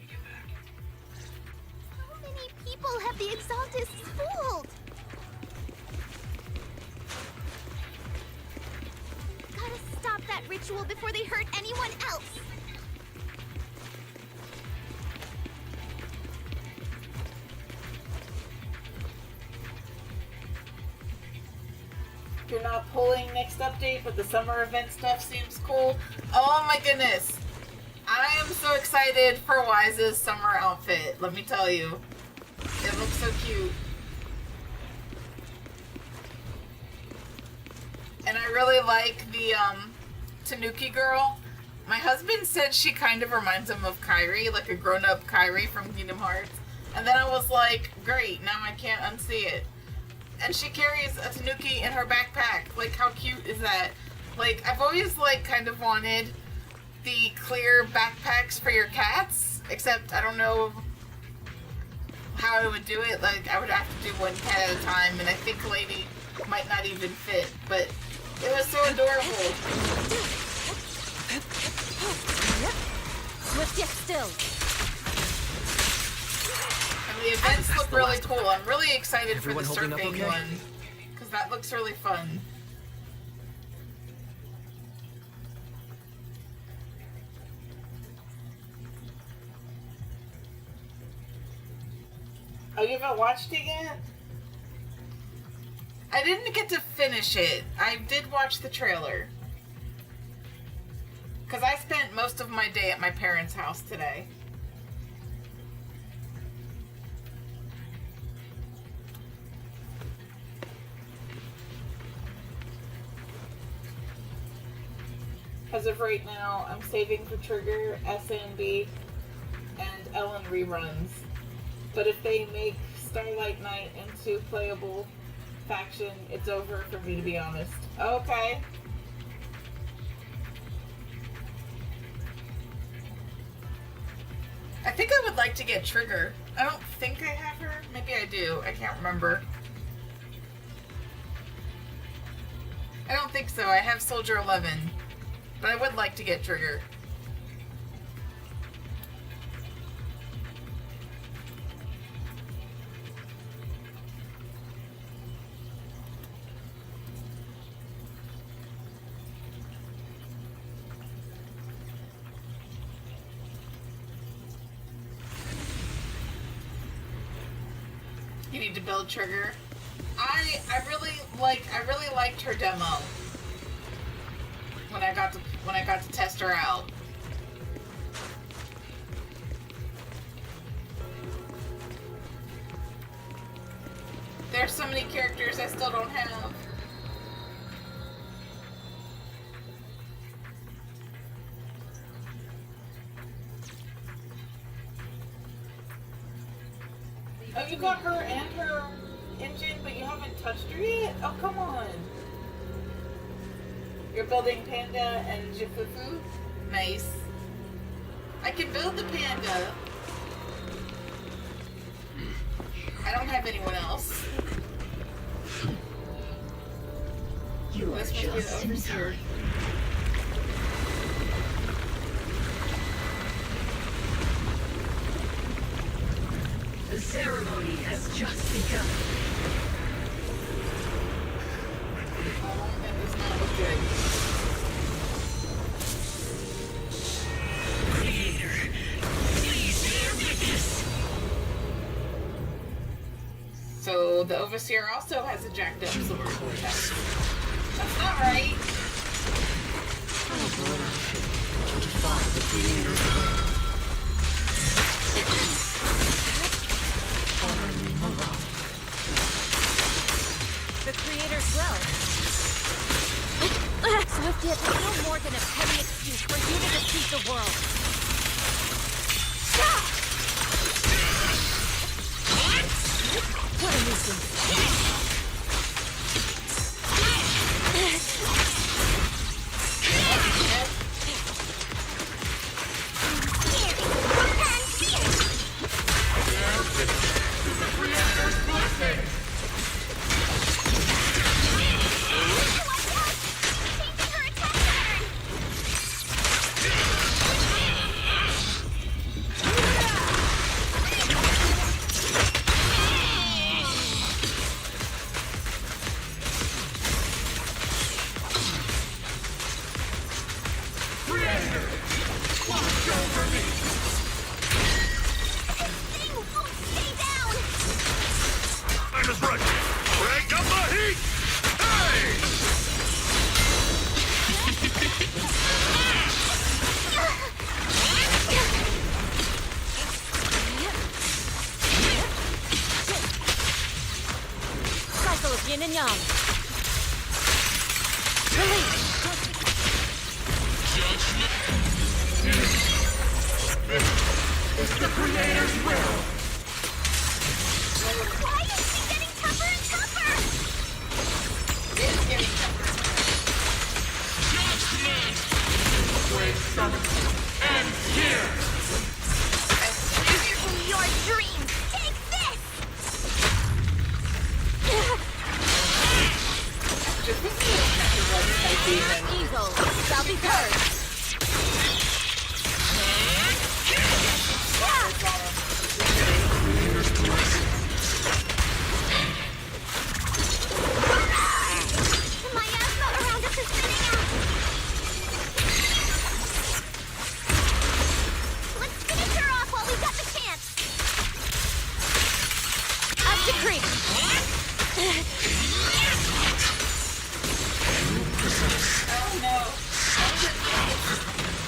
How many people have the Exaltists fooled? Gotta stop that ritual before they hurt anyone else. You're not pulling next update, but the summer event stuff seems cool. Oh my goodness. I am so excited for Wise's summer outfit, let me tell you. It looks so cute. And I really like the Tanuki girl. My husband said she kind of reminds him of Kairi, like a grown-up Kairi from Kingdom Hearts. And then I was like, great, now I can't unsee it. And she carries a Tanuki in her backpack. Like, how cute is that? Like, I've always, like, kind of wanted the clear backpacks for your cats. Except, I don't know how I would do it. Like, I would have to do one cat at a time. And I think Lady might not even fit. But it was so adorable. Swift yet still. The events look really cool. I'm really excited Everyone for the holding up surfing okay? one. Because that looks really fun. Oh, you haven't watched it yet? I didn't get to finish it. I did watch the trailer. Because I spent most of my day at my parents' house today. As of right now, I'm saving for Trigger, SNB, and Ellen reruns. But if they make Starlight Knight into playable faction, it's over for me, to be honest. Okay. I think I would like to get Trigger. I don't think I have her. Maybe I do. I can't remember. I don't think so. I have Soldier 11. But I would like to get Trigger. You need to build Trigger. I really liked her demo when I got to test her out. There's so many characters I still don't have. Oh, you got her and her engine, but you haven't touched her yet? Oh, come on. You're building Panda and Jifufu? Nice. I can build the Panda. I don't have anyone else. You are just in time. The ceremony has just begun. That does not look good. Creator, please bear witness. So the Overseer also has a jacked up sword. That's not right. The Creator's will. Swifty, it's no more than a petty excuse for you to defeat the world. What a nuisance. Yin and yang. Release. It's the Creator's will. Why is she getting tougher and tougher? It's getting tougher. Judgment! Great summon ends here! From your dreams, take this! Easel shall be purged. My asthma around us is thinning out. Let's finish her off while we've got the chance. Up the creek. Oh no.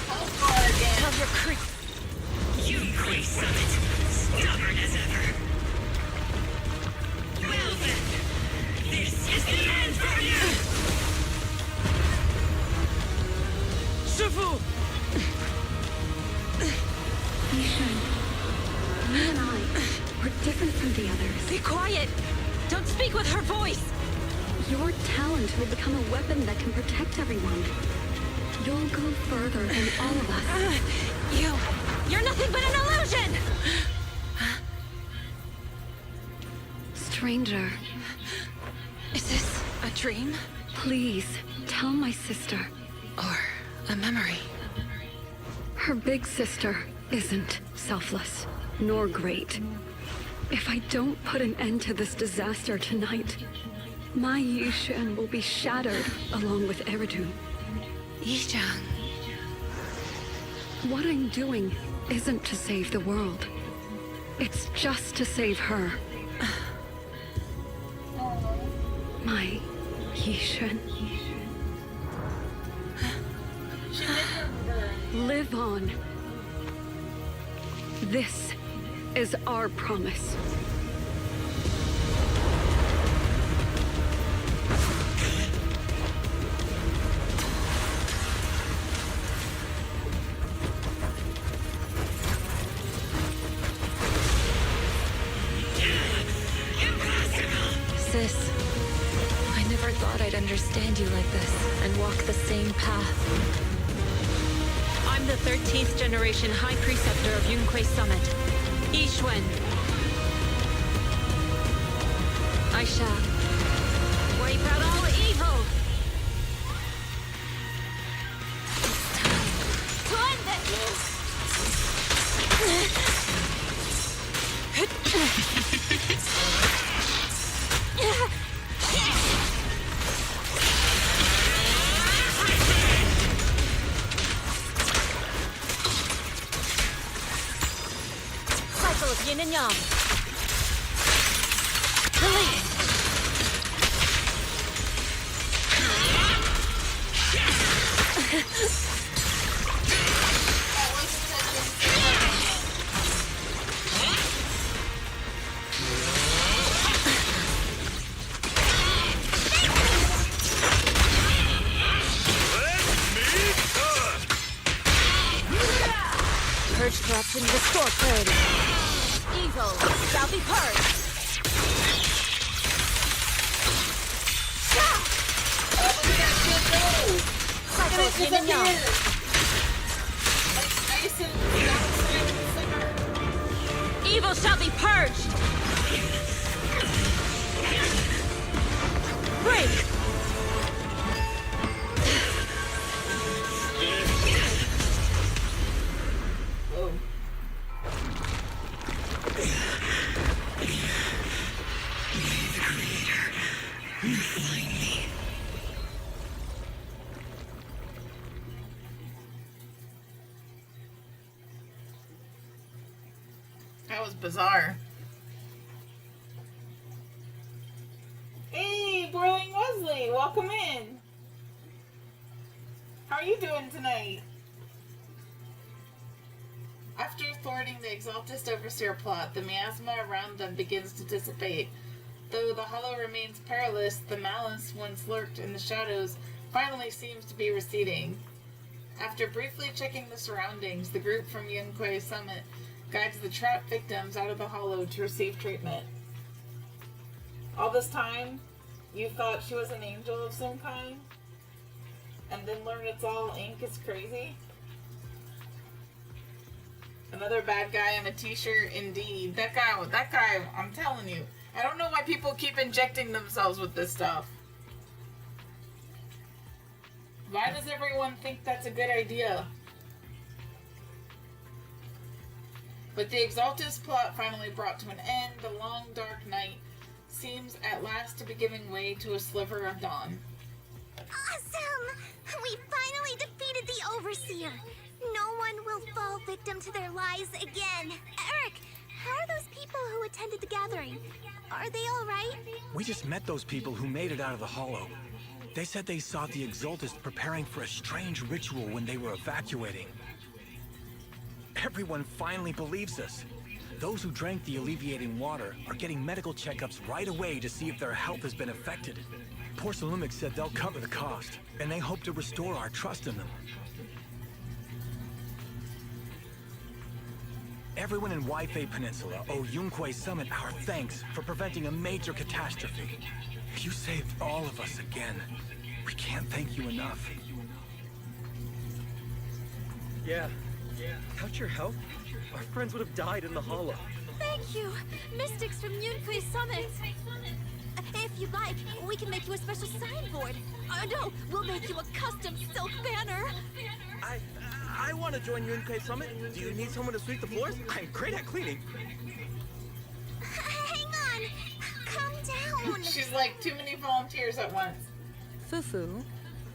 How far again? Of your creek. You Quay Summit, stubborn as ever. Well then, this is the end for you! Shifu! Ishan, you and I, we're different from the others. Be quiet! Don't speak with her voice! Your talent will become a weapon that can protect everyone. You'll go further than all of us. You're nothing but an illusion! Stranger. Is this a dream? Please, tell my sister. Or a memory. Her big sister isn't selfless, nor great. If I don't put an end to this disaster tonight, my Yishan will be shattered along with Eridu. Yishan. What I'm doing isn't to save the world. It's just to save her. My Yishan. Live on. This is our promise. Sis, I never thought I'd understand you like this and walk the same path. I'm the 13th generation High Preceptor of Yunquei Summit, Yixuan. I shall wipe out all evil! To end this! Cycle of yin and yang. Release! Purge corruption, restore clarity. Evil shall be purged. Cycle of yin and yang. Evil shall be purged. Break. That was bizarre. Hey, Boiling Wesley, welcome in. How are you doing tonight? After thwarting the Exaltist Overseer plot, the miasma around them begins to dissipate. Though the Hollow remains perilous, the malice once lurked in the shadows finally seems to be receding. After briefly checking the surroundings, the group from Yunquei Summit guides the trapped victims out of the Hollow to receive treatment. All this time, you thought she was an angel of some kind? And then learn it's all ink is crazy? Another bad guy in a t-shirt, indeed. That guy, I'm telling you. I don't know why people keep injecting themselves with this stuff. Why does everyone think that's a good idea? But the Exaltist plot finally brought to an end, the long dark night seems at last to be giving way to a sliver of dawn. Awesome! We finally defeated the Overseer! No one will fall victim to their lies again. Eric, how are those people who attended the gathering? Are they alright? We just met those people who made it out of the Hollow. They said they saw the Exaltist preparing for a strange ritual when they were evacuating. Everyone finally believes us. Those who drank the alleviating water are getting medical checkups right away to see if their health has been affected. Porcelumix said they'll cover the cost, and they hope to restore our trust in them. Everyone in Waifei Peninsula owe Yunquei Summit our thanks for preventing a major catastrophe. You saved all of us again. We can't thank you enough. Yeah. Without your help, our friends would have died in the Hollow. Thank you, Mystics from Yunquei Summit. If you'd like, we can make you a special signboard. No, we'll make you a custom silk banner. I want to join Honkai Summit. Do you need someone to sweep the floors? I'm great at cleaning. Hang on. Calm down. She's like, too many volunteers at once. Fufu,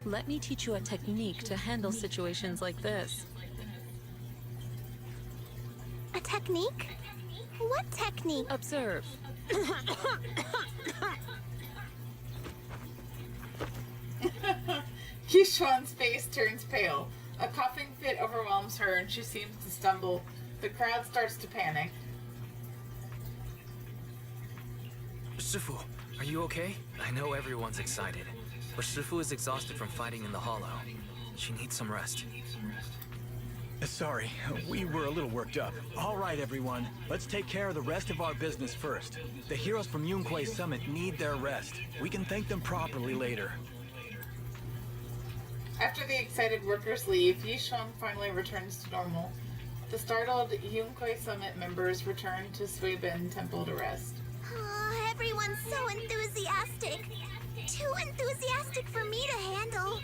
let me teach you a technique to handle situations like this. A technique? What technique? Observe. Yishuan's face turns pale. A coughing fit overwhelms her and she seems to stumble. The crowd starts to panic. Shifu, are you okay? I know everyone's excited, but Shifu is exhausted from fighting in the hollow. She needs some rest. Sorry, we were a little worked up. All right, everyone. Let's take care of the rest of our business first. The heroes from Yunquay Summit need their rest. We can thank them properly later. After the excited workers leave, Yishuan finally returns to normal. The startled Yunquay Summit members return to Suibin Temple to rest. Oh, everyone's so enthusiastic. Too enthusiastic for me to handle.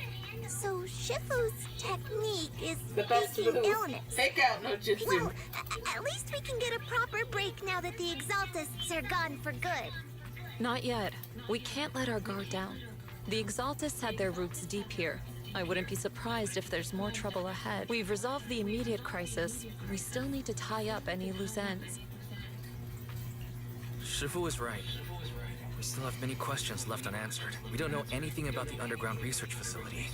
So Shifu's technique is the best faking move. illness. Fake out no jutsu. Well, at least we can get a proper break now that the Exaltists are gone for good. Not yet. We can't let our guard down. The Exaltists had their roots deep here. I wouldn't be surprised if there's more trouble ahead. We've resolved the immediate crisis. We still need to tie up any loose ends. Shifu is right. We still have many questions left unanswered. We don't know anything about the underground research facility.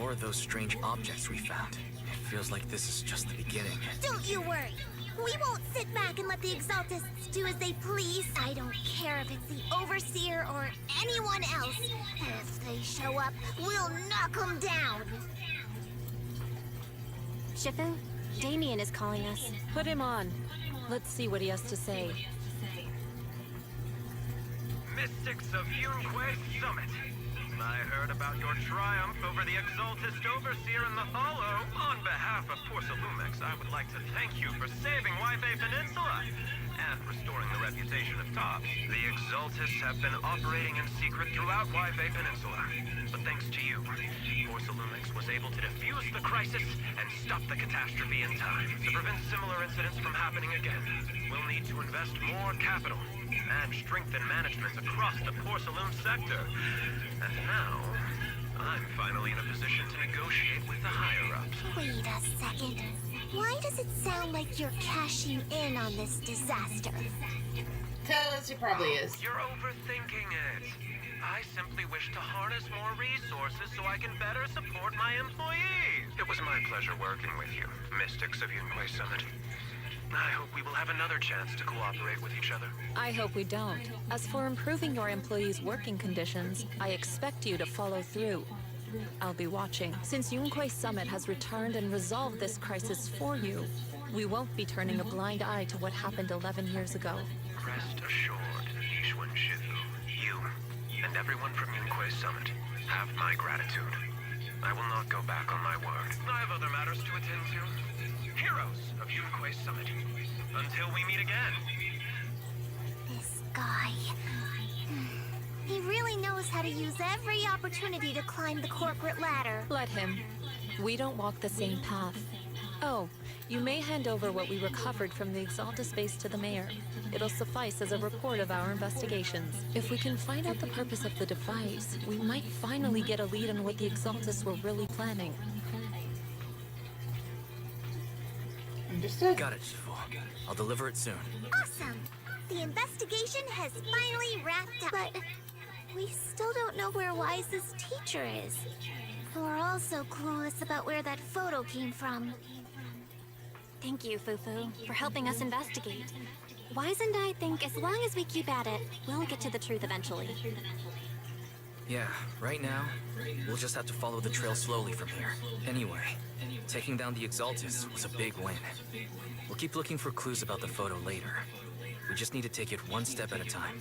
Or those strange objects we found. It feels like this is just the beginning. Don't you worry. We won't sit back and let the Exaltists do as they please. I don't care if it's the Overseer or anyone else. If they show up, we'll knock them down. Shifu, Damien is calling us. Put him on. Let's see what he has to say. Mystics of Yunquay Summit. I heard about your triumph over the Exaltist Overseer in the Hollow. On behalf of Porcelumex, I would like to thank you for saving Waifei Peninsula and restoring the reputation of Tops. The Exaltists have been operating in secret throughout Waifei Peninsula. But thanks to you, Porcelumex was able to defuse the crisis and stop the catastrophe in time. To prevent similar incidents from happening again, we'll need to invest more capital and strengthen management across the Porcelain sector. And now, I'm finally in a position to negotiate with the higher-ups. Wait a second. Why does it sound like you're cashing in on this disaster? Because he probably is. You're overthinking it. I simply wish to harness more resources so I can better support my employees. It was my pleasure working with you, Mystics of Yunquay Summit. I hope we will have another chance to cooperate with each other. I hope we don't. As for improving your employees' working conditions, I expect you to follow through. I'll be watching. Since Yunquay Summit has returned and resolved this crisis for you, we won't be turning a blind eye to what happened 11 years ago. Rest assured, Yishuan Shifu, you and everyone from Yunquay Summit have my gratitude. I will not go back on my word. I have other matters to attend to. Heroes of Yunquay Summit. Until we meet again. This guy... He really knows how to use every opportunity to climb the corporate ladder. Let him. We don't walk the same path. Oh, you may hand over what we recovered from the Exaltus base to the mayor. It'll suffice as a report of our investigations. If we can find out the purpose of the device, we might finally get a lead on what the Exaltus were really planning. Understood. Got it, Shifu. I'll deliver it soon. Awesome! The investigation has finally wrapped up. But we still don't know where Wise's teacher is. We're also clueless about where that photo came from. Thank you, Fufu, for helping us investigate. Wise and I think as long as we keep at it, we'll get to the truth eventually. Yeah, right now, we'll just have to follow the trail slowly from here. Anyway, taking down the Exaltus was a big win. We'll keep looking for clues about the photo later. We just need to take it one step at a time.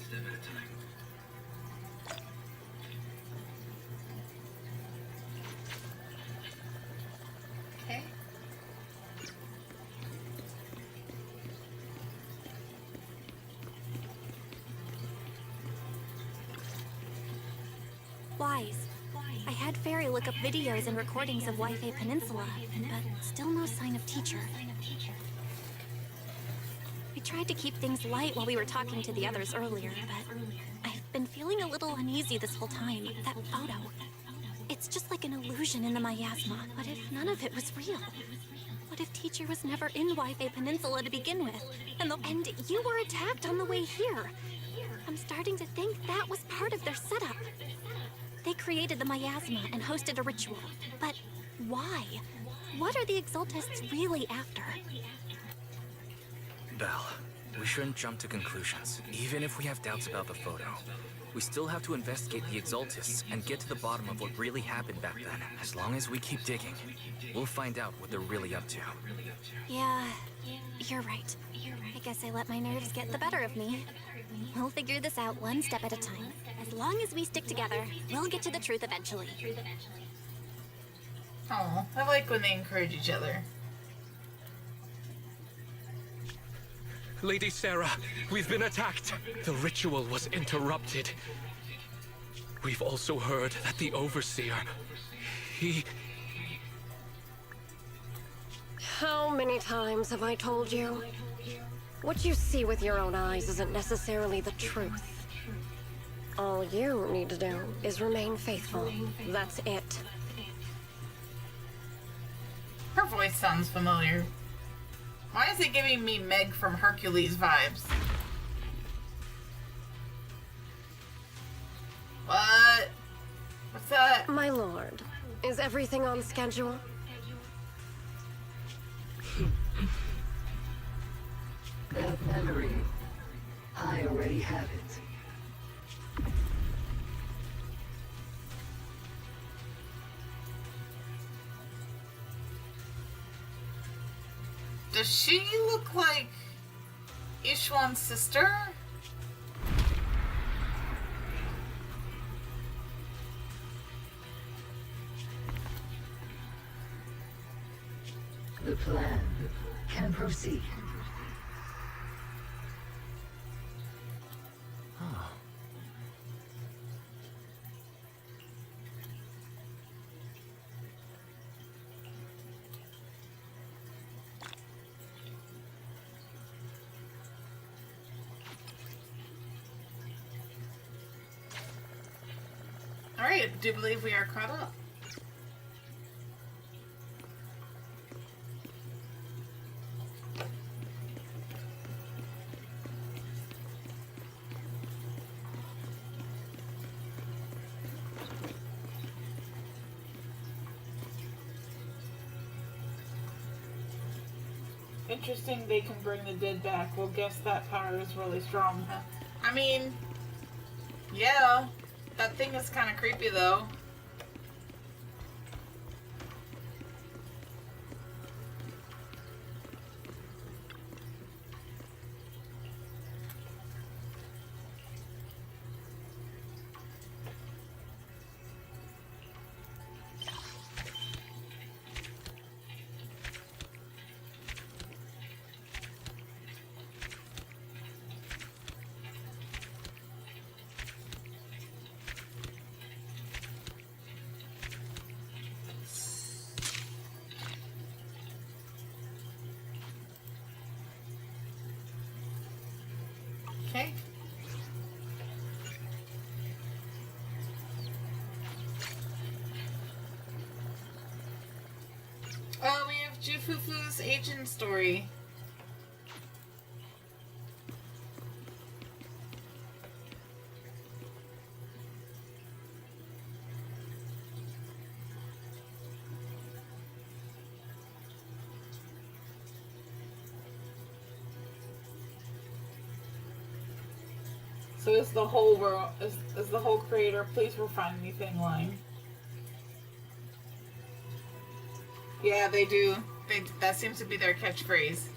Okay. Wise. I had Fairy look up videos and recordings of Wi-Fi Peninsula, but still no sign of teacher. I tried to keep things light while we were talking to the others earlier, but I've been feeling a little uneasy this whole time. That photo. It's just like an illusion in the miasma. What if none of it was real? What if teacher was never in Wi-Fi Peninsula to begin with? And you were attacked on the way here. I'm starting to think that was part of their setup. They created the miasma and hosted a ritual. But why? What are the Exaltists really after? Belle, we shouldn't jump to conclusions, even if we have doubts about the photo. We still have to investigate the Exaltists and get to the bottom of what really happened back then. As long as we keep digging, we'll find out what they're really up to. Yeah, you're right. I guess I let my nerves get the better of me. We'll figure this out one step at a time. As long as we stick together, we'll get to the truth eventually. Oh, I like when they encourage each other. Lady Sarah, we've been attacked. The ritual was interrupted. We've also heard that the Overseer, he... How many times have I told you? What you see with your own eyes isn't necessarily the truth. All you need to do is remain faithful. That's it. Her voice sounds familiar. Why is it giving me Meg from Hercules vibes? What? What's that? My lord, is everything on schedule? That memory, I already have it. Does she look like Ishwan's sister? The plan can proceed. Alright, I do believe we are caught up. Interesting they can bring the dead back. Well, guess that power is really strong, huh? I mean, yeah. That thing is kind of creepy, though. Okay. Oh, we have Jufufu's agent story. So is the whole world, is the whole creator, please refine anything line. Yeah, they do. That seems to be their catchphrase.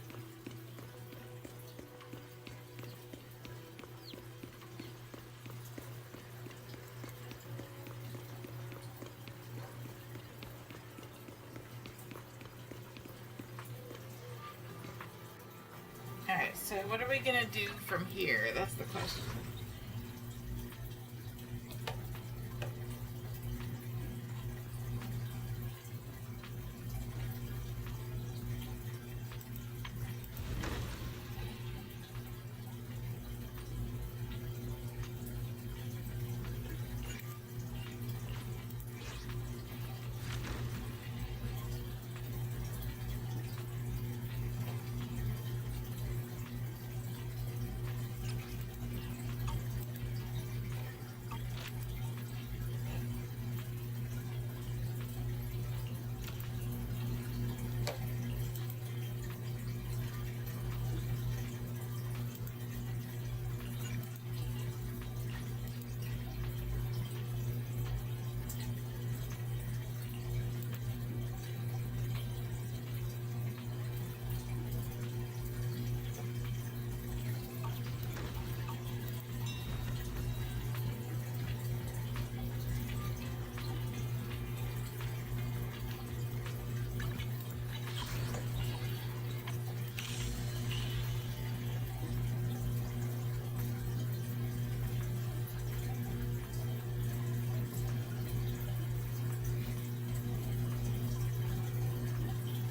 Alright, so what are we gonna do from here? That's the question.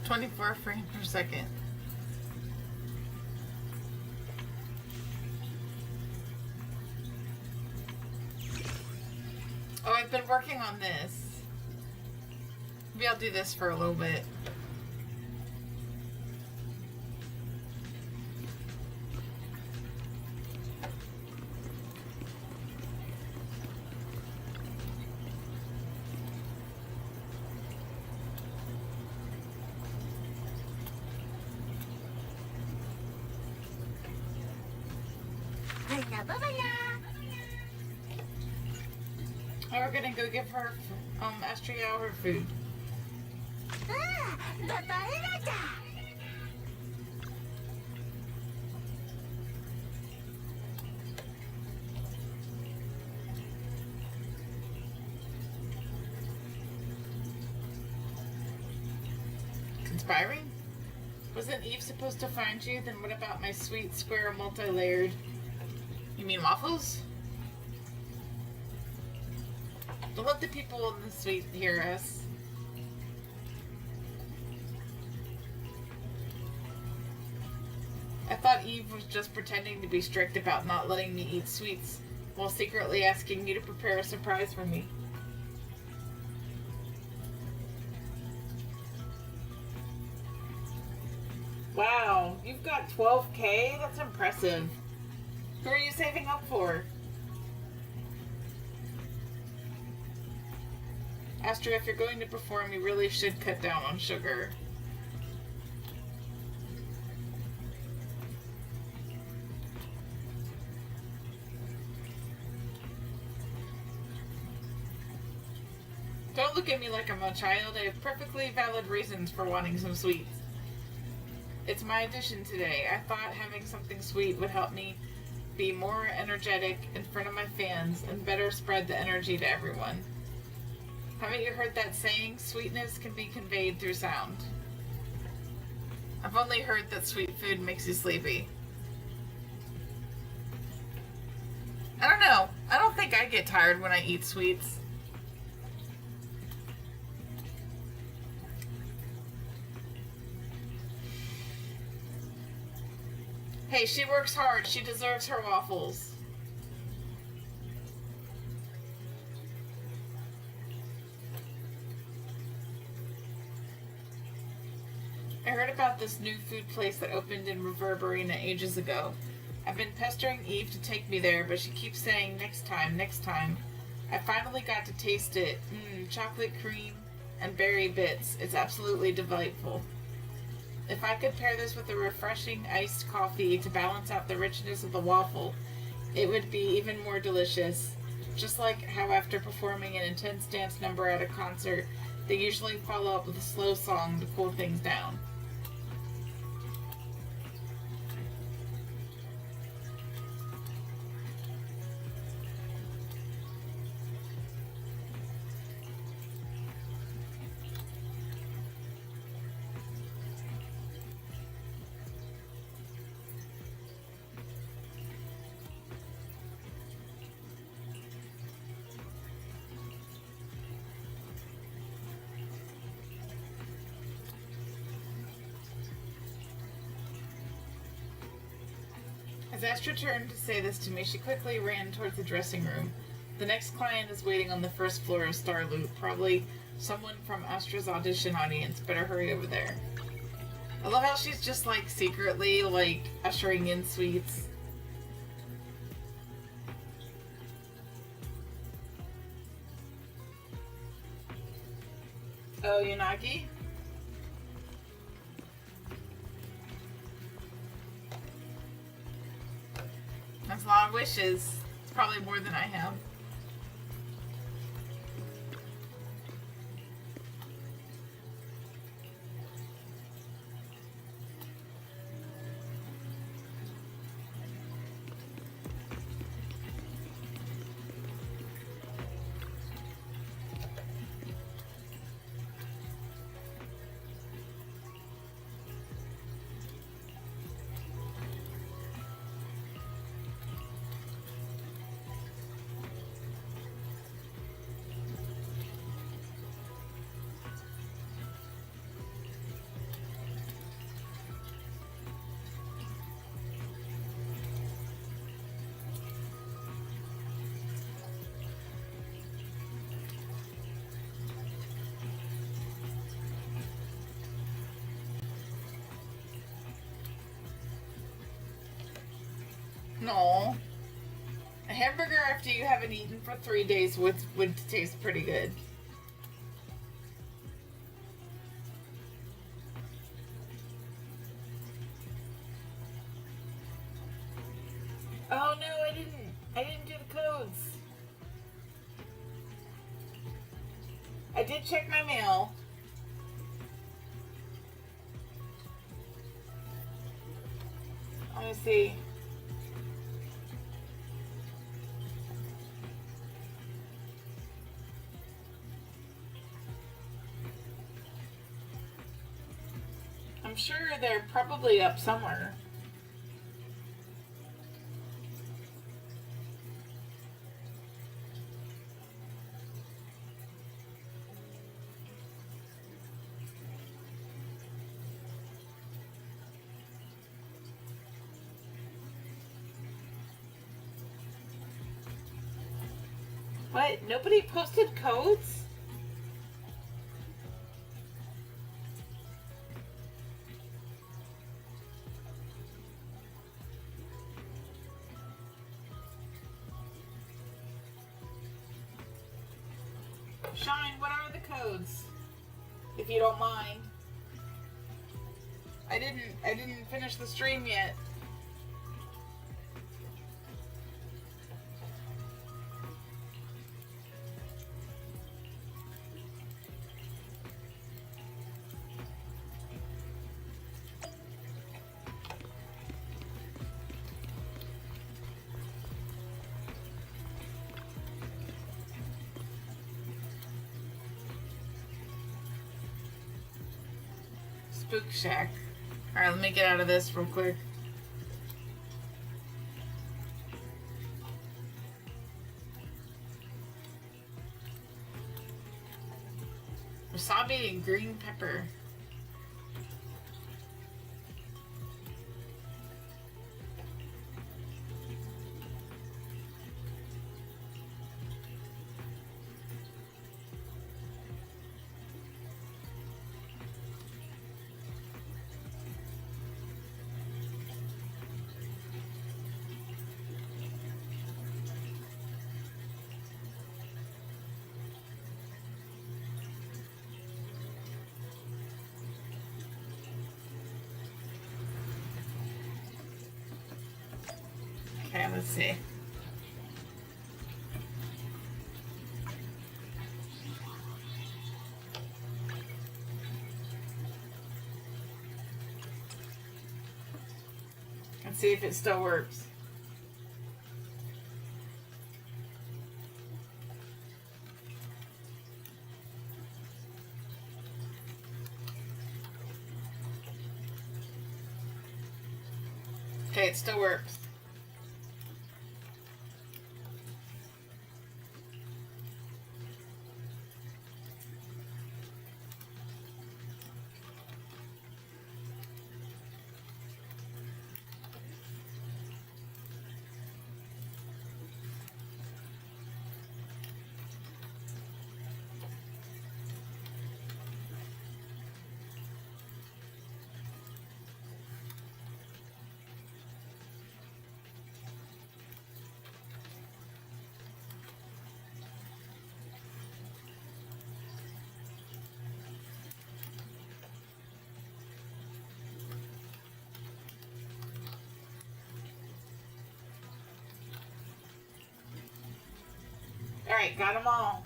24 frames per second. Oh, I've been working on this. Maybe I'll do this for a little bit. Oh, we're gonna go give her, Astria her food. Conspiring? Wasn't Eve supposed to find you? Then what about my sweet, square, multi-layered... You mean waffles? Don't let the people in the suite hear us. I thought Eve was just pretending to be strict about not letting me eat sweets, while secretly asking you to prepare a surprise for me. Wow, you've got 12K? That's impressive. Who are you saving up for? Astrid, if you're going to perform, you really should cut down on sugar. Don't look at me like I'm a child. I have perfectly valid reasons for wanting some sweets. It's my addition today. I thought having something sweet would help me be more energetic in front of my fans and better spread the energy to everyone. Haven't you heard that saying, sweetness can be conveyed through sound? I've only heard that sweet food makes you sleepy. I don't know. I don't think I get tired when I eat sweets. Hey, she works hard. She deserves her waffles. I heard about this new food place that opened in Reverberina ages ago. I've been pestering Eve to take me there, but she keeps saying next time, next time. I finally got to taste it. Chocolate cream and berry bits. It's absolutely delightful. If I could pair this with a refreshing iced coffee to balance out the richness of the waffle, it would be even more delicious. Just like how after performing an intense dance number at a concert, they usually follow up with a slow song to cool things down. As Astra turned to say this to me, she quickly ran towards the dressing room. The next client is waiting on the first floor of Starloop, probably someone from Astra's audition audience. Better hurry over there. I love how she's just like secretly like ushering in sweets. Oh, Yanagi? That's a lot of wishes. It's probably more than I have. No. A hamburger after you haven't eaten for 3 days would taste pretty good. Oh no, I didn't do the codes. I did check my mail. Let me see. I'm sure they're probably up somewhere. What? Nobody posted codes? Shine, what are the codes? If you don't mind. I didn't finish the stream yet. Spook Shack. Alright, let me get out of this real quick. Wasabi and green pepper. Okay, let's see. Let's see if it still works. Okay, it still works. Alright, got them all.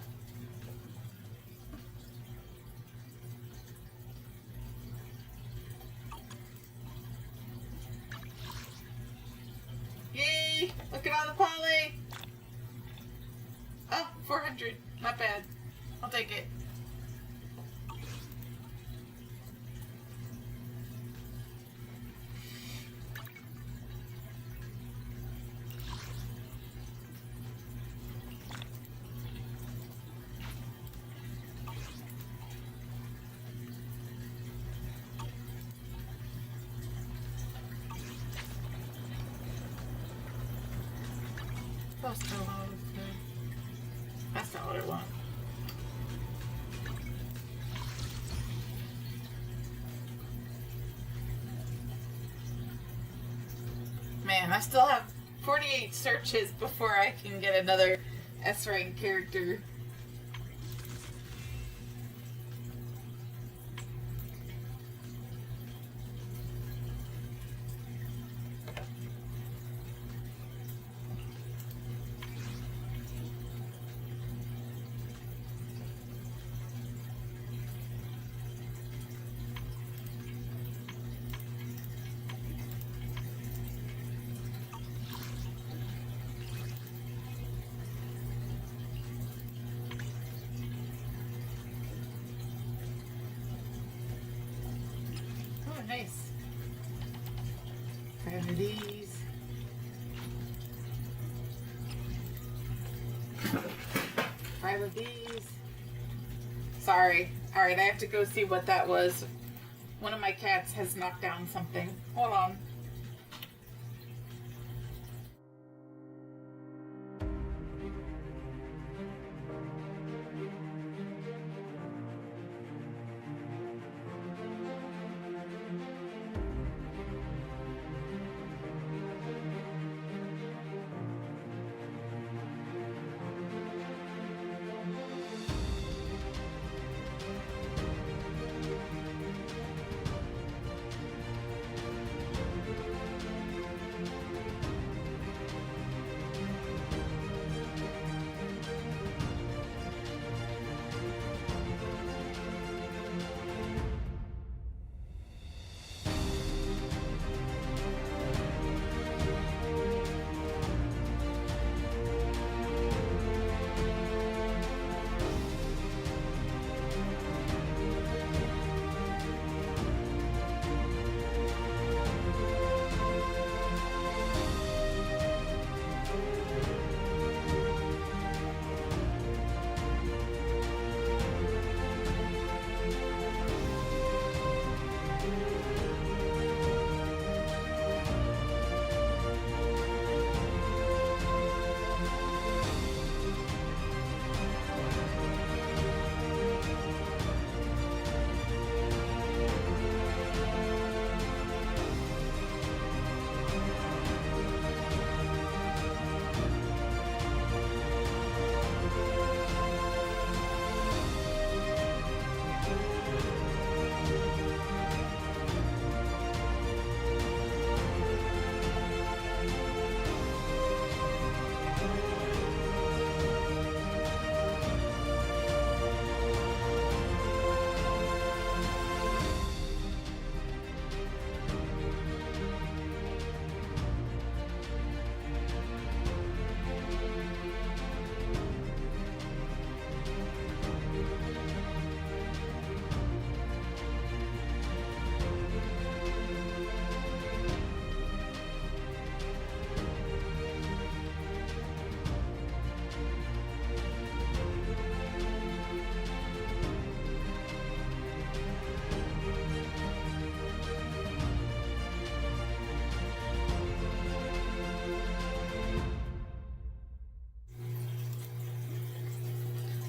Yay! Look at all the poly! Oh, 400. Not bad. I'll take it. That's not what I want. Man, I still have 48 searches before I can get another S rank character. Oh, nice. 5 of these. 5 of these. Sorry. Alright, I have to go see what that was. One of my cats has knocked down something. Hold on.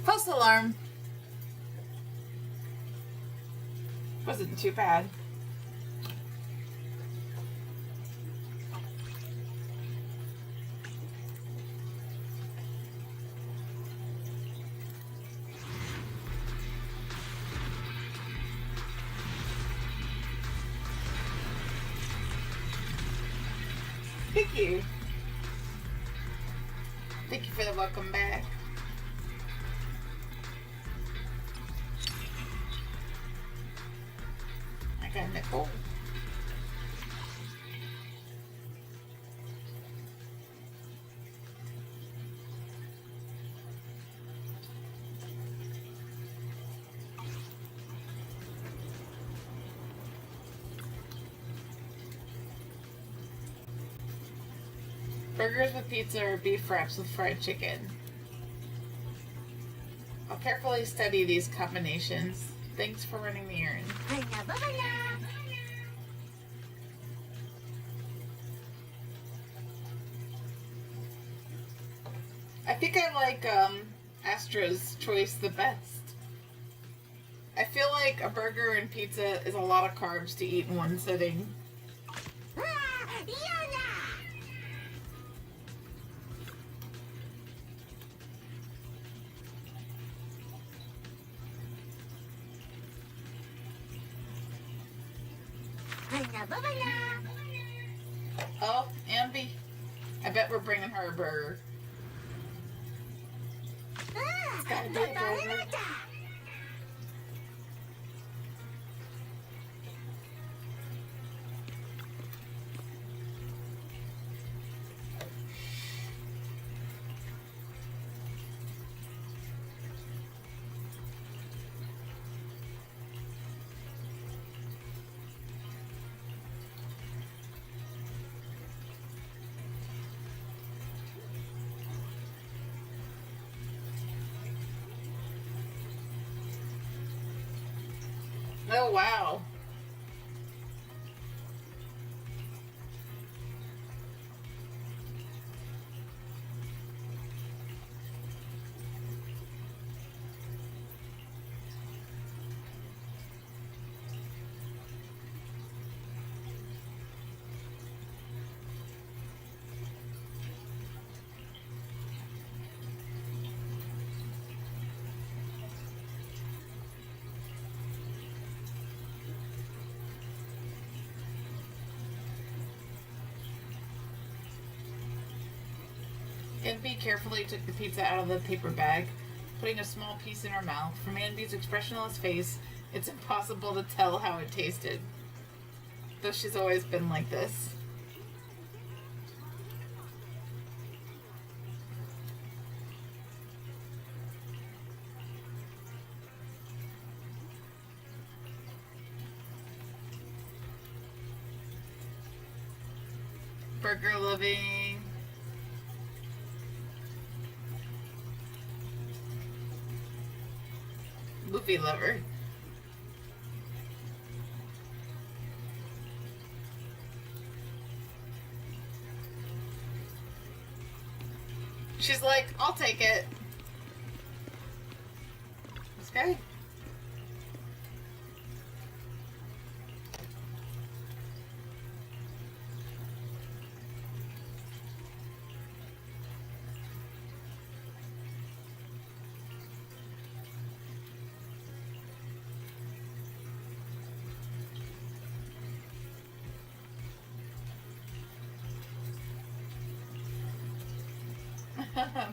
False alarm. Wasn't too bad. Thank you. Thank you for the welcome back. I got a nickel. Burgers with pizza or beef wraps with fried chicken. I'll carefully study these combinations. Thanks for running the errand. I think I like Astra's choice the best. I feel like a burger and pizza is a lot of carbs to eat in one sitting. Bye-bye now. Oh, Ambi. I bet we're bringing her a burger. It's gotta be a burger. Oh, wow. Envy carefully took the pizza out of the paper bag, putting a small piece in her mouth. From Envy's expressionless face, it's impossible to tell how it tasted. Though she's always been like this. Burger loving. Movie lover. She's like, I'll take it. This guy.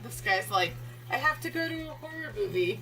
This guy's like, I have to go to a horror movie.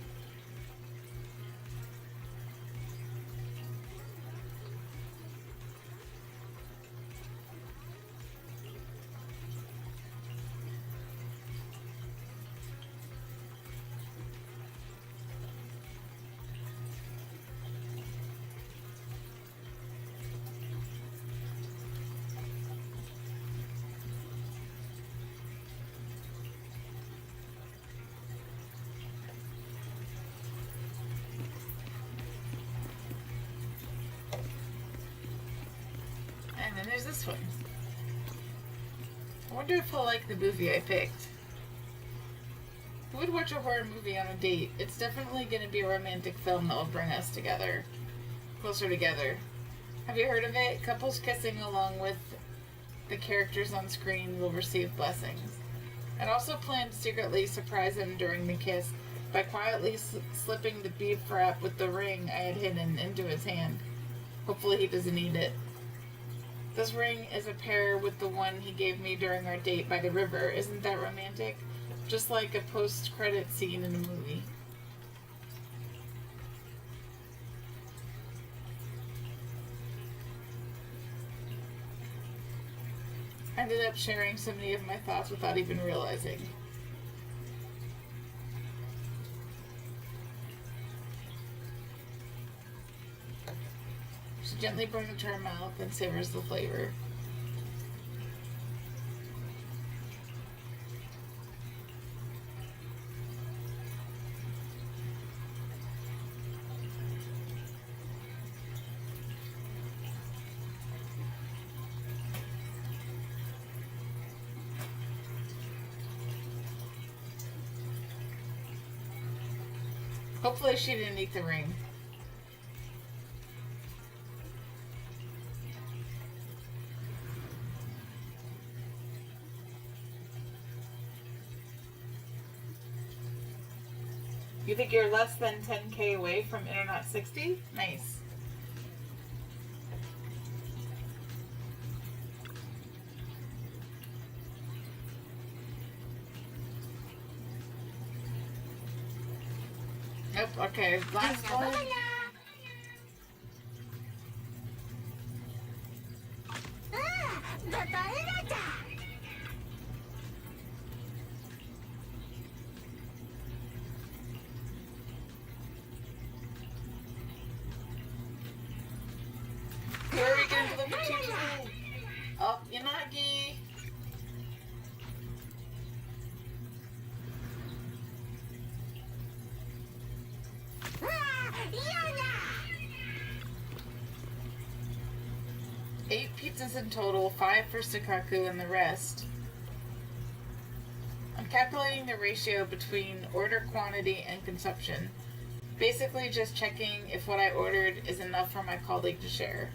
And then there's this one. I wonder if he'll like the movie I picked. Who would watch a horror movie on a date? It's definitely going to be a romantic film that will bring us together. Closer together. Have you heard of it? Couples kissing along with the characters on screen will receive blessings. I'd also planned to secretly surprise him during the kiss by quietly slipping the beef wrap with the ring I had hidden into his hand. Hopefully he doesn't eat it. This ring is a pair with the one he gave me during our date by the river. Isn't that romantic? Just like a post-credit scene in a movie. I ended up sharing so many of my thoughts without even realizing. She gently brings it to her mouth and savors the flavor. Hopefully she didn't eat the ring. You think you're less than 10K away from Internet 60? Nice. Nope, okay, last one. Where are we going to deliver to today? Oh, Yanagi. Eight pizzas in total, 5 for Sukaku and the rest. I'm calculating the ratio between order quantity and consumption. Basically just checking if what I ordered is enough for my colleague to share.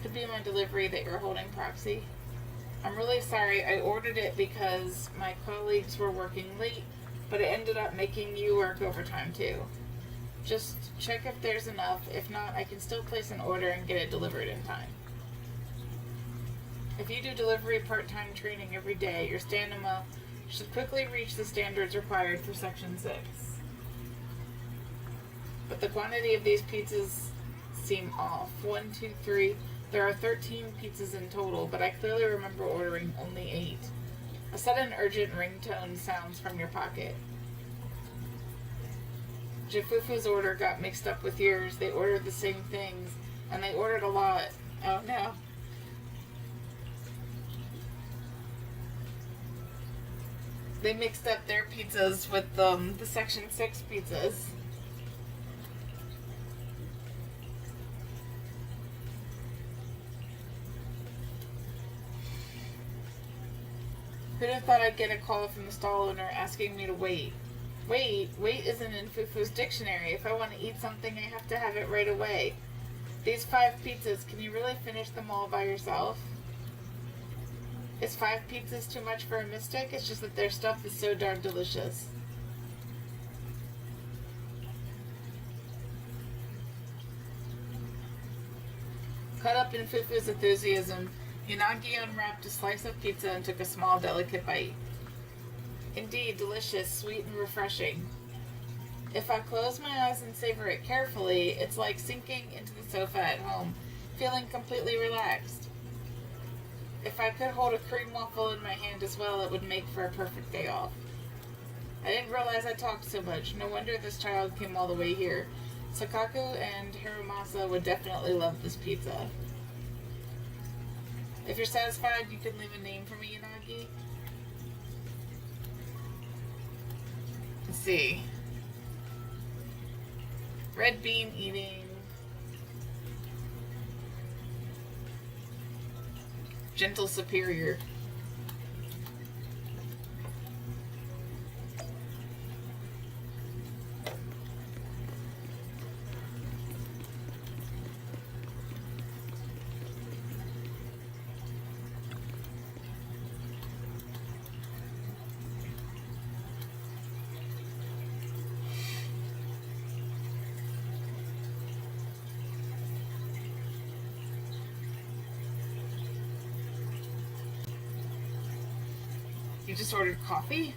Could be my delivery that you're holding proxy. I'm really sorry, I ordered it because my colleagues were working late, but it ended up making you work overtime too. Just check if there's enough. If not, I can still place an order and get it delivered in time. If you do delivery part-time training every day, your stamina should quickly reach the standards required for Section 6. But the quantity of these pizzas seem off. 1, 2, 3. There are 13 pizzas in total, but I clearly remember ordering only 8. A sudden urgent ringtone sounds from your pocket. Jifufu's order got mixed up with yours. They ordered the same things, and they ordered a lot. Oh no. They mixed up their pizzas with the Section 6 pizzas. Who'd have thought I'd get a call from the stall owner asking me to wait? Wait isn't in Fufu's dictionary. If I want to eat something, I have to have it right away. These 5 pizzas, can you really finish them all by yourself? Is 5 pizzas too much for a mystic? It's just that their stuff is so darn delicious. Caught up in Fufu's enthusiasm, Yanagi unwrapped a slice of pizza and took a small, delicate bite. Indeed, delicious, sweet, and refreshing. If I close my eyes and savor it carefully, it's like sinking into the sofa at home, feeling completely relaxed. If I could hold a cream waffle in my hand as well, it would make for a perfect day off. I didn't realize I talked so much. No wonder this child came all the way here. Sakaku and Hiromasa would definitely love this pizza. If you're satisfied, you can leave a name for me, Yanagi. Let's see. Red bean eating. Gentle superior. You just ordered coffee?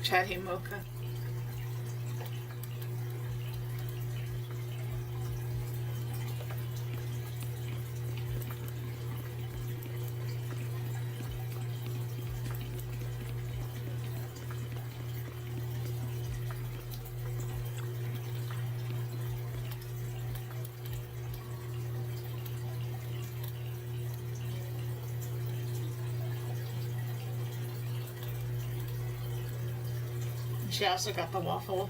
Chatty mocha. She also got the waffle.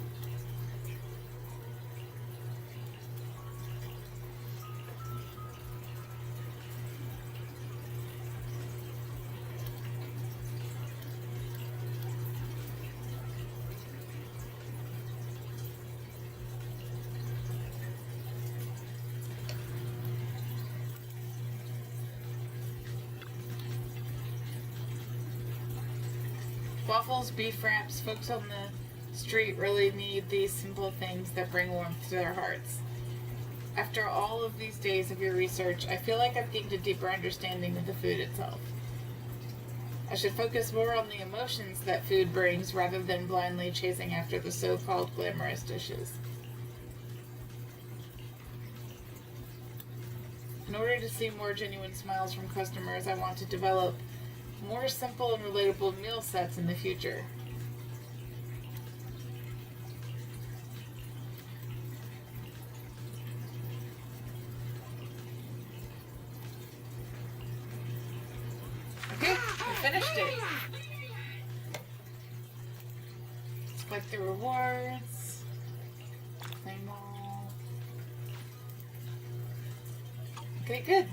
Waffles, beef wraps, folks on the street really need these simple things that bring warmth to their hearts. After all of these days of your research, I feel like I've gained a deeper understanding of the food itself. I should focus more on the emotions that food brings rather than blindly chasing after the so-called glamorous dishes. In order to see more genuine smiles from customers, I want to develop more simple and relatable meal sets in the future. Okay, we finished it. Let's collect the rewards. Claim all. Okay, good.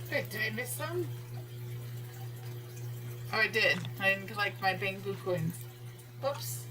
Wait, did I miss some? Oh, I did. I didn't collect my bamboo coins. Whoops.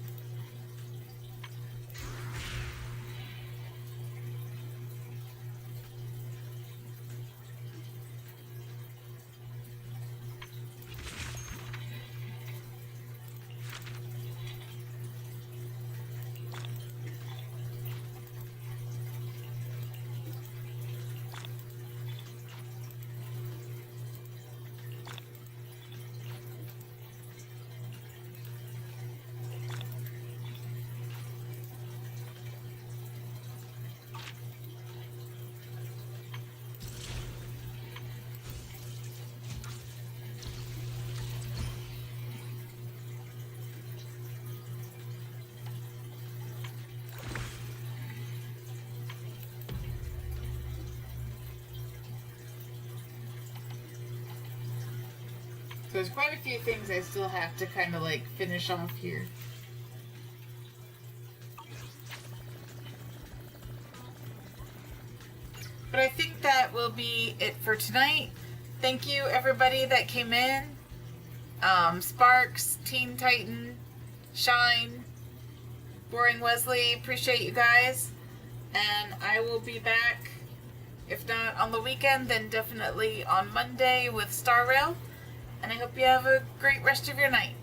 So there's quite a few things I still have to kind of like finish off here. But I think that will be it for tonight. Thank you everybody that came in. Sparks, Teen Titan, Shine, Boring Wesley, appreciate you guys. And I will be back, if not on the weekend, then definitely on Monday with Star Rail. And I hope you have a great rest of your night.